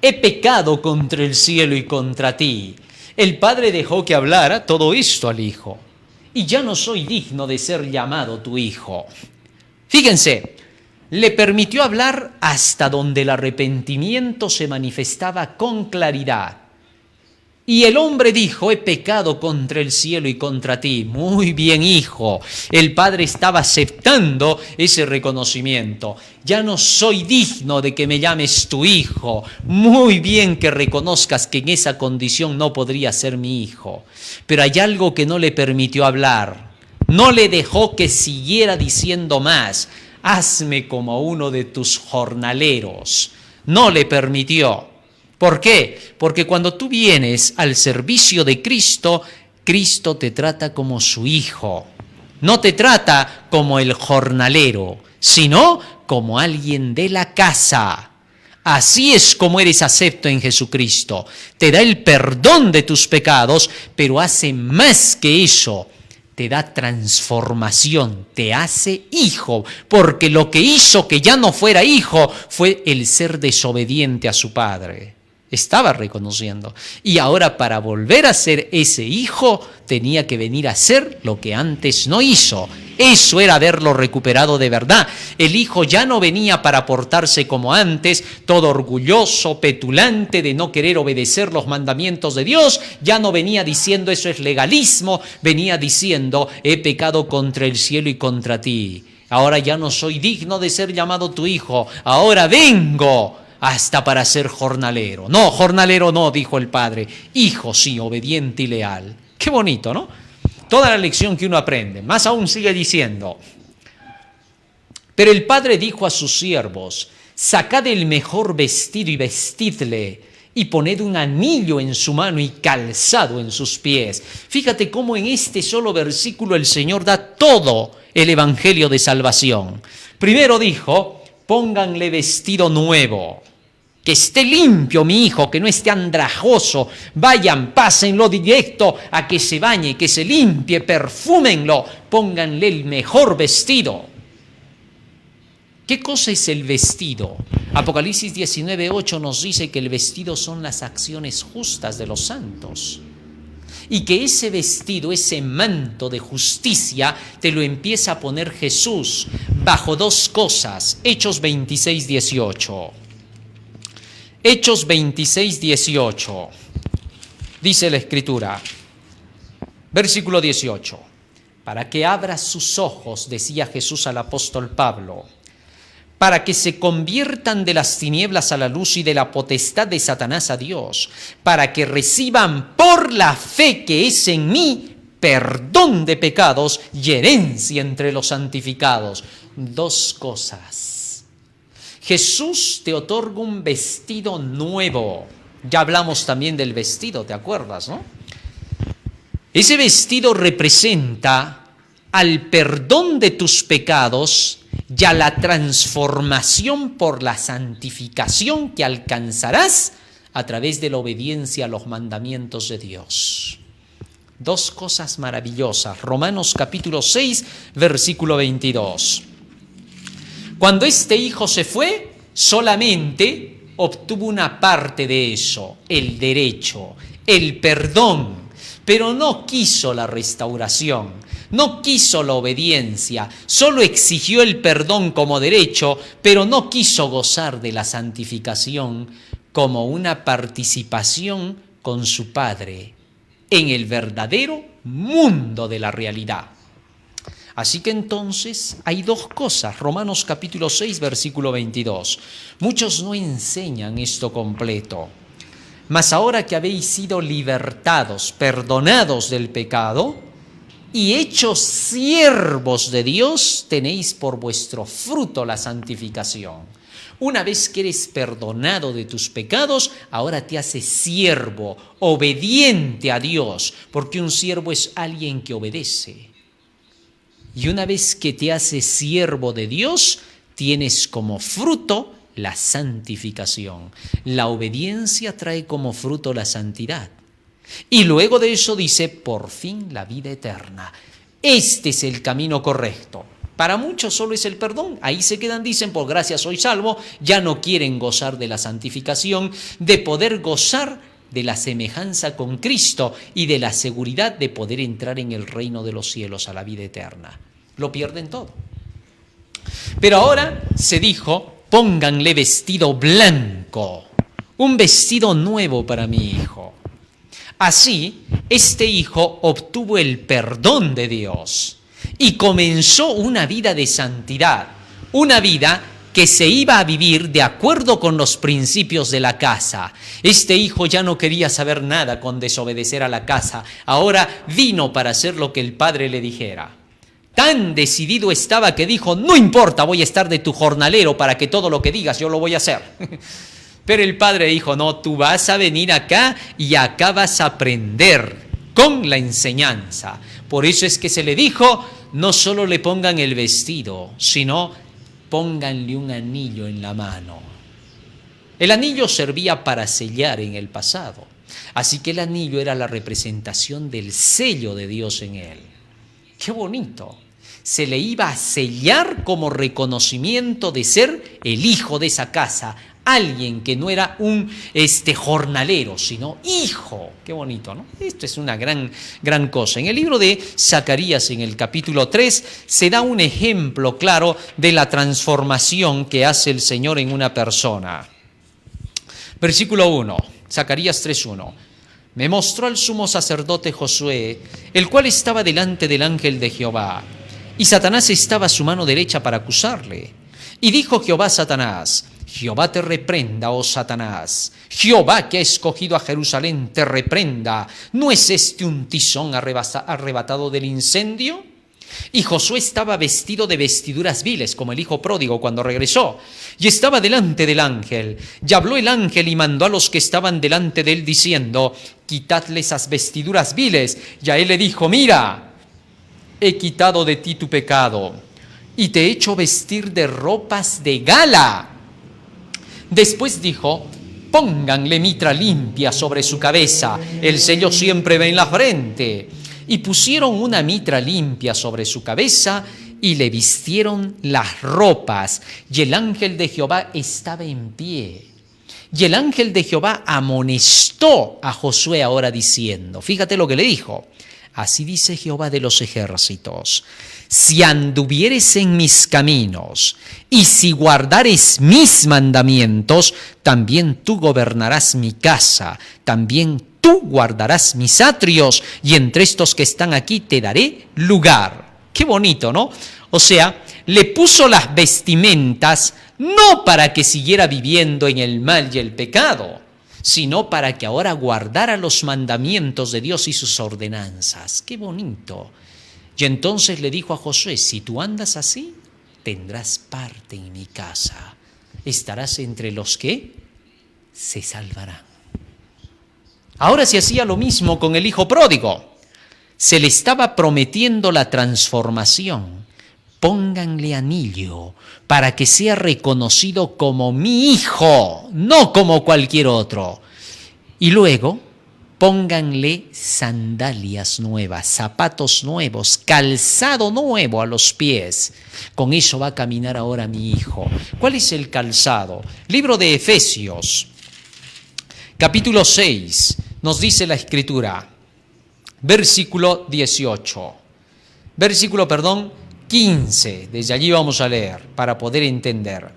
he pecado contra el cielo y contra ti. El padre dejó que hablara todo esto al hijo. Y ya no soy digno de ser llamado tu hijo. Fíjense, le permitió hablar hasta donde el arrepentimiento se manifestaba con claridad. Y el hombre dijo: he pecado contra el cielo y contra ti. Muy bien, hijo. El padre estaba aceptando ese reconocimiento. Ya no soy digno de que me llames tu hijo. Muy bien que reconozcas que en esa condición no podría ser mi hijo. Pero hay algo que no le permitió hablar. No le dejó que siguiera diciendo más. Hazme como uno de tus jornaleros. No le permitió. ¿Por qué? Porque cuando tú vienes al servicio de Cristo, Cristo te trata como su hijo. No te trata como el jornalero, sino como alguien de la casa. Así es como eres acepto en Jesucristo. Te da el perdón de tus pecados, pero hace más que eso. Te da transformación, te hace hijo, porque lo que hizo que ya no fuera hijo fue el ser desobediente a su padre. Estaba reconociendo. Y ahora, para volver a ser ese hijo, tenía que venir a hacer lo que antes no hizo. Eso era haberlo recuperado de verdad. El hijo ya no venía para portarse como antes, todo orgulloso, petulante de no querer obedecer los mandamientos de Dios. Ya no venía diciendo eso es legalismo, venía diciendo: he pecado contra el cielo y contra ti. Ahora ya no soy digno de ser llamado tu hijo. Ahora vengo hasta para ser jornalero. No, jornalero no, dijo el padre. Hijo sí, obediente y leal. Qué bonito, ¿no? Toda la lección que uno aprende. Más aún sigue diciendo: pero el padre dijo a sus siervos: sacad el mejor vestido y vestidle, y poned un anillo en su mano y calzado en sus pies. Fíjate cómo en este solo versículo el Señor da todo el evangelio de salvación. Primero dijo: pónganle vestido nuevo. Que esté limpio mi hijo, que no esté andrajoso. Vayan, pásenlo directo a que se bañe, que se limpie, perfúmenlo. Pónganle el mejor vestido. ¿Qué cosa es el vestido? Apocalipsis 19:8 nos dice que el vestido son las acciones justas de los santos. Y que ese vestido, ese manto de justicia, te lo empieza a poner Jesús bajo dos cosas. Hechos 26:18. Hechos 26:18. Dice la Escritura, versículo 18. Para que abra sus ojos, decía Jesús al apóstol Pablo, para que se conviertan de las tinieblas a la luz y de la potestad de Satanás a Dios, para que reciban por la fe que es en mí perdón de pecados y herencia entre los santificados. Dos cosas. Jesús te otorga un vestido nuevo. Ya hablamos también del vestido, ¿te acuerdas, no? Ese vestido representa al perdón de tus pecados y a la transformación por la santificación que alcanzarás a través de la obediencia a los mandamientos de Dios. Dos cosas maravillosas. Romanos capítulo 6, versículo 22. Cuando este hijo se fue, solamente obtuvo una parte de eso, el derecho, el perdón, pero no quiso la restauración, no quiso la obediencia, solo exigió el perdón como derecho, pero no quiso gozar de la santificación como una participación con su Padre en el verdadero mundo de la realidad. Así que entonces hay dos cosas. Romanos capítulo 6, versículo 22. Muchos no enseñan esto completo. Mas ahora que habéis sido libertados, perdonados del pecado y hechos siervos de Dios, tenéis por vuestro fruto la santificación. Una vez que eres perdonado de tus pecados, ahora te haces siervo, obediente a Dios, porque un siervo es alguien que obedece. Y una vez que te haces siervo de Dios, tienes como fruto la santificación. La obediencia trae como fruto la santidad. Y luego de eso dice, por fin la vida eterna. Este es el camino correcto. Para muchos solo es el perdón. Ahí se quedan, dicen, por gracia soy salvo. Ya no quieren gozar de la santificación, de poder gozar de la semejanza con Cristo y de la seguridad de poder entrar en el reino de los cielos a la vida eterna. Lo pierden todo. Pero ahora se dijo, pónganle vestido blanco, un vestido nuevo para mi hijo. Así, este hijo obtuvo el perdón de Dios y comenzó una vida de santidad, una vida que se iba a vivir de acuerdo con los principios de la casa. Este hijo ya no quería saber nada con desobedecer a la casa. Ahora vino para hacer lo que el padre le dijera. Tan decidido estaba que dijo, no importa, voy a estar de tu jornalero para que todo lo que digas yo lo voy a hacer. Pero el padre dijo, no, tú vas a venir acá y acá vas a aprender con la enseñanza. Por eso es que se le dijo, no solo le pongan el vestido, sino pónganle un anillo en la mano. El anillo servía para sellar en el pasado. Así que el anillo era la representación del sello de Dios en él. ¡Qué bonito! Se le iba a sellar como reconocimiento de ser el hijo de esa casa. Alguien que no era un jornalero, sino hijo. Qué bonito, ¿no? Esto es una gran cosa. En el libro de Zacarías, en el capítulo 3, se da un ejemplo claro de la transformación que hace el Señor en una persona. Versículo 1, Zacarías 3:1. Me mostró al sumo sacerdote Josué, el cual estaba delante del ángel de Jehová, y Satanás estaba a su mano derecha para acusarle. Y dijo Jehová a Satanás, Jehová te reprenda, oh Satanás. Jehová que ha escogido a Jerusalén te reprenda. ¿No es este un tizón arrebatado del incendio? Y Josué estaba vestido de vestiduras viles, como el hijo pródigo cuando regresó, y estaba delante del ángel. Y habló el ángel y mandó a los que estaban delante de él, diciendo, quitadle esas vestiduras viles. Y a él le dijo, mira, he quitado de ti tu pecado, y te he hecho vestir de ropas de gala. Después dijo, pónganle mitra limpia sobre su cabeza, el sello siempre va en la frente. Y pusieron una mitra limpia sobre su cabeza y le vistieron las ropas. Y el ángel de Jehová estaba en pie. Y el ángel de Jehová amonestó a Josué ahora diciendo, fíjate lo que le dijo, así dice Jehová de los ejércitos, si anduvieres en mis caminos y si guardares mis mandamientos, también tú gobernarás mi casa, también tú guardarás mis atrios, y entre estos que están aquí te daré lugar. Qué bonito, ¿no? O sea, le puso las vestimentas no para que siguiera viviendo en el mal y el pecado, sino para que ahora guardara los mandamientos de Dios y sus ordenanzas. Qué bonito. Y entonces le dijo a Josué, si tú andas así, tendrás parte en mi casa. Estarás entre los que se salvarán. Ahora se hacía lo mismo con el hijo pródigo. Se le estaba prometiendo la transformación. Pónganle anillo para que sea reconocido como mi hijo, no como cualquier otro. Y luego pónganle sandalias nuevas, zapatos nuevos, calzado nuevo a los pies. Con eso va a caminar ahora mi hijo. ¿Cuál es el calzado? Libro de Efesios, capítulo 6, nos dice la Escritura, versículo 15, desde allí vamos a leer para poder entender.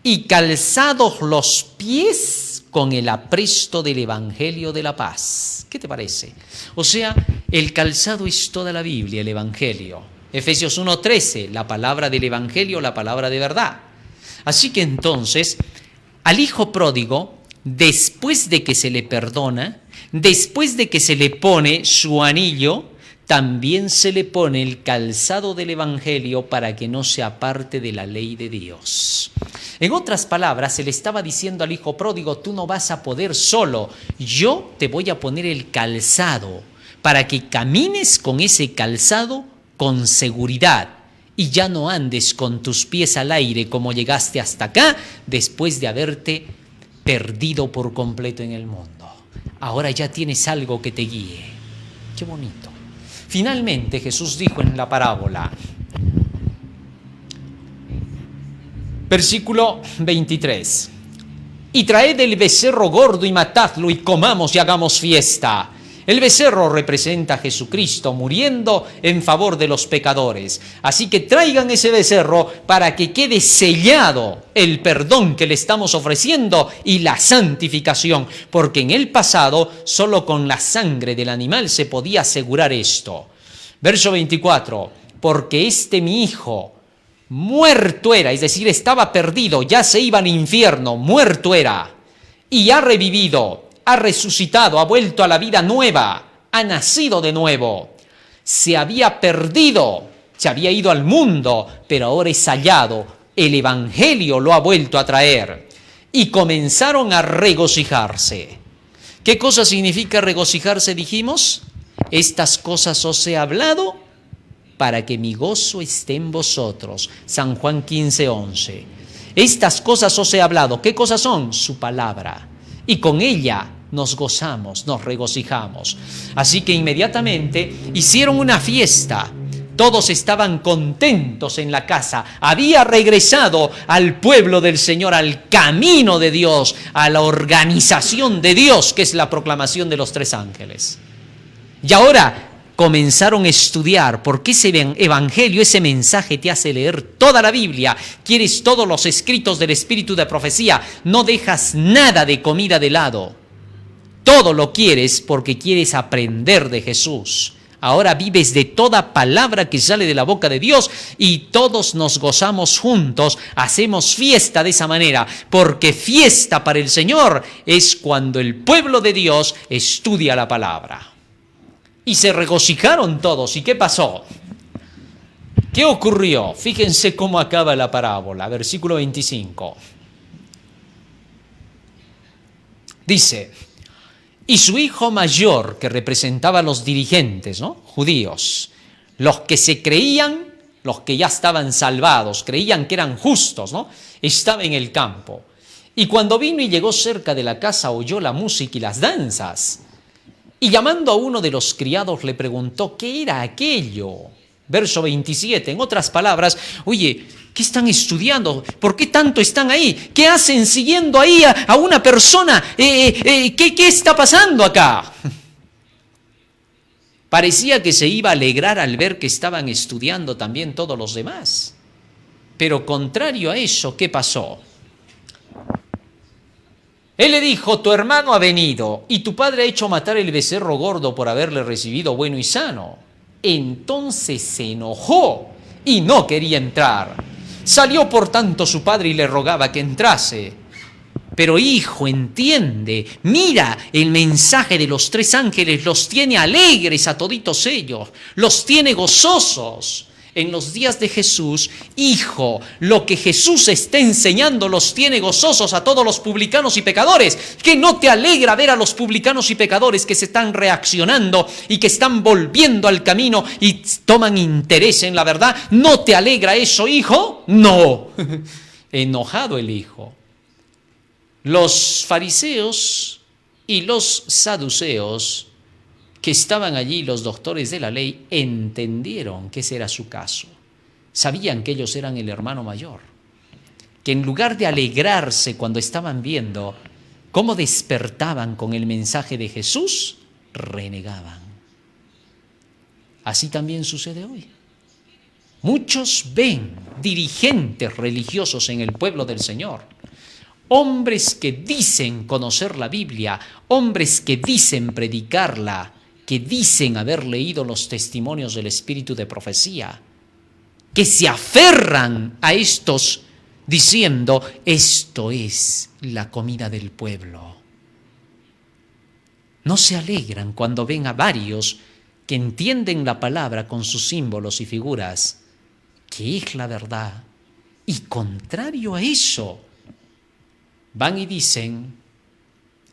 Y calzados los pies con el apresto del Evangelio de la paz. ¿Qué te parece? O sea, el calzado es toda la Biblia, el Evangelio. Efesios 1:13, la palabra del Evangelio, la palabra de verdad. Así que entonces, al hijo pródigo, después de que se le perdona, después de que se le pone su anillo, también se le pone el calzado del Evangelio para que no se aparte de la ley de Dios. En otras palabras, se le estaba diciendo al hijo pródigo, tú no vas a poder solo, yo te voy a poner el calzado para que camines con ese calzado con seguridad y ya no andes con tus pies al aire como llegaste hasta acá después de haberte perdido por completo en el mundo. Ahora ya tienes algo que te guíe. Qué bonito. Finalmente Jesús dijo en la parábola, versículo 23, y traed el becerro gordo y matadlo y comamos y hagamos fiesta. El becerro representa a Jesucristo muriendo en favor de los pecadores. Así que traigan ese becerro para que quede sellado el perdón que le estamos ofreciendo y la santificación, porque en el pasado solo con la sangre del animal se podía asegurar esto. Verso 24, porque mi hijo muerto era, es decir, estaba perdido, ya se iba al infierno, muerto era, y ha revivido, ha resucitado, ha vuelto a la vida nueva, ha nacido de nuevo. Se había perdido, se había ido al mundo, pero ahora es hallado. El Evangelio lo ha vuelto a traer. Y comenzaron a regocijarse. ¿Qué cosa significa regocijarse, dijimos? Estas cosas os he hablado para que mi gozo esté en vosotros. San Juan 15:11. Estas cosas os he hablado. ¿Qué cosas son? Su palabra. Y con ella nos gozamos, nos regocijamos. Así que inmediatamente hicieron una fiesta. Todos estaban contentos en la casa. Había regresado al pueblo del Señor, al camino de Dios, a la organización de Dios, que es la proclamación de los 3 ángeles. Y ahora comenzaron a estudiar, porque ese evangelio, ese mensaje te hace leer toda la Biblia. Quieres todos los escritos del espíritu de profecía. No dejas nada de comida de lado. Todo lo quieres porque quieres aprender de Jesús. Ahora vives de toda palabra que sale de la boca de Dios y todos nos gozamos juntos, hacemos fiesta de esa manera, porque fiesta para el Señor es cuando el pueblo de Dios estudia la palabra. Y se regocijaron todos. ¿Y qué pasó? ¿Qué ocurrió? Fíjense cómo acaba la parábola, versículo 25. Dice: y su hijo mayor, que representaba a los dirigentes, ¿no?, judíos, los que se creían, los que ya estaban salvados, creían que eran justos, ¿no?, estaba en el campo. Y cuando vino y llegó cerca de la casa, oyó la música y las danzas. Y llamando a uno de los criados le preguntó qué era aquello. Verso 27, en otras palabras, oye, ¿qué están estudiando? ¿Por qué tanto están ahí? ¿Qué hacen siguiendo ahí a una persona? ¿Qué está pasando acá? Parecía que se iba a alegrar al ver que estaban estudiando también todos los demás. Pero contrario a eso, ¿qué pasó? Él le dijo: tu hermano ha venido y tu padre ha hecho matar el becerro gordo por haberle recibido bueno y sano. Entonces se enojó y no quería entrar. Salió por tanto su padre y le rogaba que entrase. Pero hijo, entiende, mira, el mensaje de los 3 ángeles los tiene alegres a toditos ellos, los tiene gozosos. En los días de Jesús, hijo, lo que Jesús está enseñando los tiene gozosos a todos los publicanos y pecadores. ¿Que no te alegra ver a los publicanos y pecadores que se están reaccionando y que están volviendo al camino y toman interés en la verdad? ¿No te alegra eso, hijo? No. Enojado el hijo. Los fariseos y los saduceos que estaban allí, los doctores de la ley, entendieron que ese era su caso. Sabían que ellos eran el hermano mayor, que en lugar de alegrarse cuando estaban viendo cómo despertaban con el mensaje de Jesús, renegaban. Así también sucede hoy. Muchos ven dirigentes religiosos en el pueblo del Señor, hombres que dicen conocer la Biblia, hombres que dicen predicarla, que dicen haber leído los testimonios del espíritu de profecía, que se aferran a estos diciendo: esto es la comida del pueblo. No se alegran cuando ven a varios que entienden la palabra con sus símbolos y figuras, que es la verdad, y contrario a eso, van y dicen: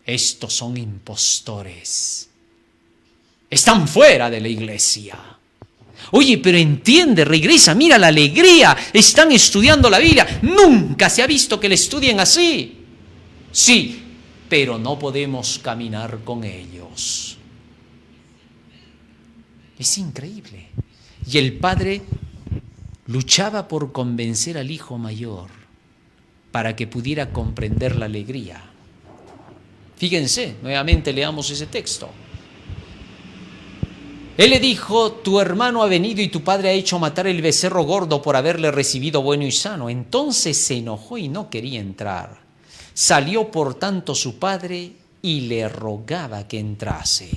estos son impostores. Están fuera de la iglesia. Oye, pero entiende, regresa, mira la alegría, están estudiando la Biblia. Nunca se ha visto que la estudien así. Sí, pero no podemos caminar con ellos. Es increíble. Y el padre luchaba por convencer al hijo mayor para que pudiera comprender la alegría. Fíjense, nuevamente leamos ese texto. Él le dijo: tu hermano ha venido y tu padre ha hecho matar el becerro gordo por haberle recibido bueno y sano. Entonces se enojó y no quería entrar. Salió por tanto su padre y le rogaba que entrase.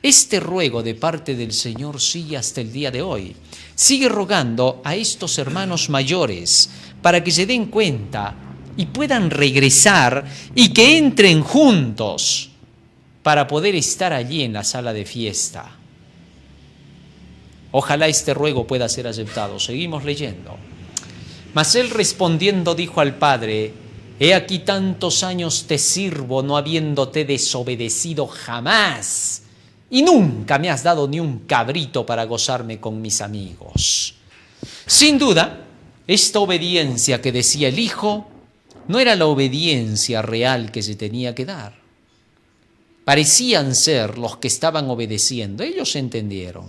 Este ruego de parte del Señor sigue hasta el día de hoy. Sigue rogando a estos hermanos mayores para que se den cuenta y puedan regresar y que entren juntos para poder estar allí en la sala de fiesta. Ojalá este ruego pueda ser aceptado. Seguimos leyendo. Mas él respondiendo dijo al padre: he aquí tantos años te sirvo, no habiéndote desobedecido jamás, y nunca me has dado ni un cabrito para gozarme con mis amigos. Sin duda, esta obediencia que decía el hijo no era la obediencia real que se tenía que dar. Parecían ser los que estaban obedeciendo. Ellos entendieron,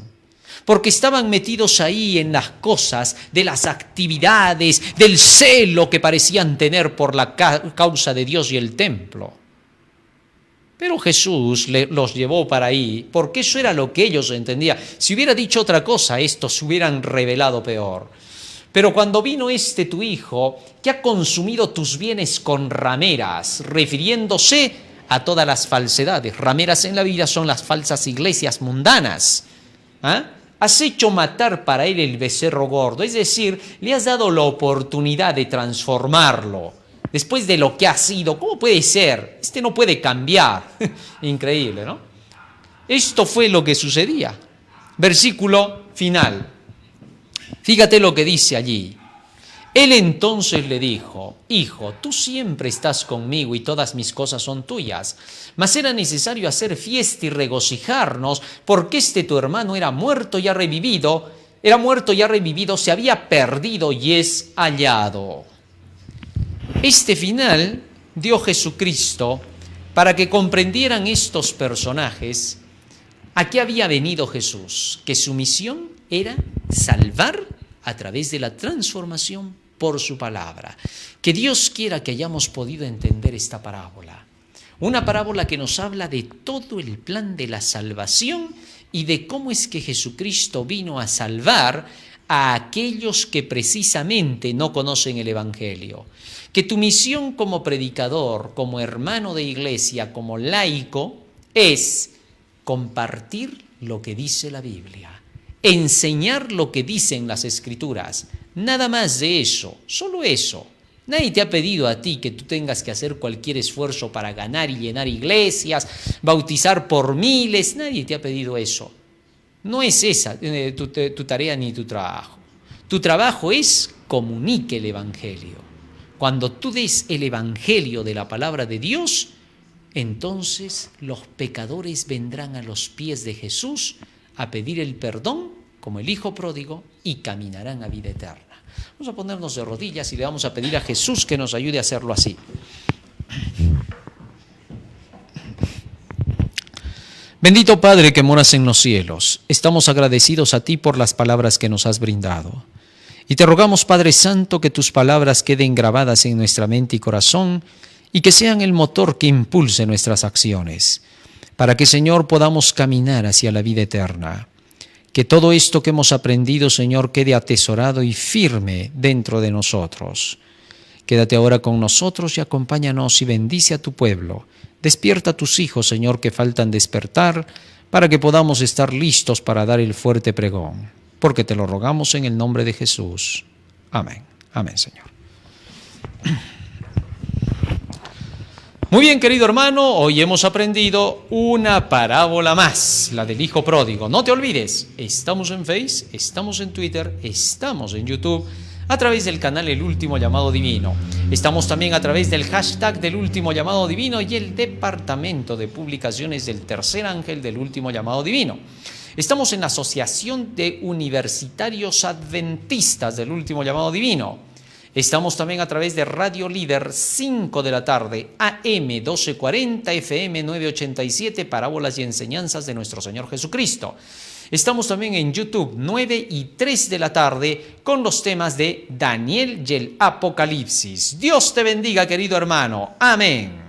porque estaban metidos ahí en las cosas de las actividades, del celo que parecían tener por la causa de Dios y el templo. Pero Jesús los llevó para ahí, porque eso era lo que ellos entendían. Si hubiera dicho otra cosa, estos se hubieran revelado peor. Pero cuando vino tu hijo, que ha consumido tus bienes con rameras, refiriéndose a todas las falsedades. Rameras en la vida son las falsas iglesias mundanas. Has hecho matar para él el becerro gordo, es decir, le has dado la oportunidad de transformarlo. Después de lo que ha sido, ¿cómo puede ser? No puede cambiar. Increíble, ¿no? Esto fue lo que sucedía. Versículo final. Fíjate lo que dice allí. Él entonces le dijo: hijo, tú siempre estás conmigo y todas mis cosas son tuyas. Mas era necesario hacer fiesta y regocijarnos, porque tu hermano era muerto y ha revivido. Era muerto y ha revivido, se había perdido y es hallado. Este final dio Jesucristo para que comprendieran estos personajes a qué había venido Jesús, que su misión era salvar a través de la transformación por su palabra. Que Dios quiera que hayamos podido entender esta parábola. Una parábola que nos habla de todo el plan de la salvación y de cómo es que Jesucristo vino a salvar a aquellos que precisamente no conocen el Evangelio. Que tu misión como predicador, como hermano de iglesia, como laico, es compartir lo que dice la Biblia, enseñar lo que dicen las Escrituras. Nada más de eso, solo eso. Nadie te ha pedido a ti que tú tengas que hacer cualquier esfuerzo para ganar y llenar iglesias, bautizar por miles. Nadie te ha pedido eso. No es esa tu tarea ni tu trabajo. Tu trabajo es comunique el Evangelio. Cuando tú des el Evangelio de la palabra de Dios, entonces los pecadores vendrán a los pies de Jesús a pedir el perdón, como el hijo pródigo, y caminarán a vida eterna. Vamos a ponernos de rodillas y le vamos a pedir a Jesús que nos ayude a hacerlo así. Bendito Padre que moras en los cielos, estamos agradecidos a ti por las palabras que nos has brindado. Y te rogamos, Padre Santo, que tus palabras queden grabadas en nuestra mente y corazón y que sean el motor que impulse nuestras acciones, para que, Señor, podamos caminar hacia la vida eterna. Que todo esto que hemos aprendido, Señor, quede atesorado y firme dentro de nosotros. Quédate ahora con nosotros y acompáñanos y bendice a tu pueblo. Despierta a tus hijos, Señor, que faltan despertar, para que podamos estar listos para dar el fuerte pregón. Porque te lo rogamos en el nombre de Jesús. Amén. Amén, Señor. Muy bien, querido hermano, hoy hemos aprendido una parábola más, la del hijo pródigo. No te olvides, estamos en Face, estamos en Twitter, estamos en YouTube, a través del canal El Último Llamado Divino. Estamos también a través del hashtag del Último Llamado Divino y el departamento de publicaciones del Tercer Ángel del Último Llamado Divino. Estamos en la Asociación de Universitarios Adventistas del Último Llamado Divino. Estamos también a través de Radio Líder, 5 de la tarde, AM 1240, FM 987, parábolas y enseñanzas de nuestro Señor Jesucristo. Estamos también en YouTube, 9 y 3 de la tarde, con los temas de Daniel y el Apocalipsis. Dios te bendiga, querido hermano. Amén.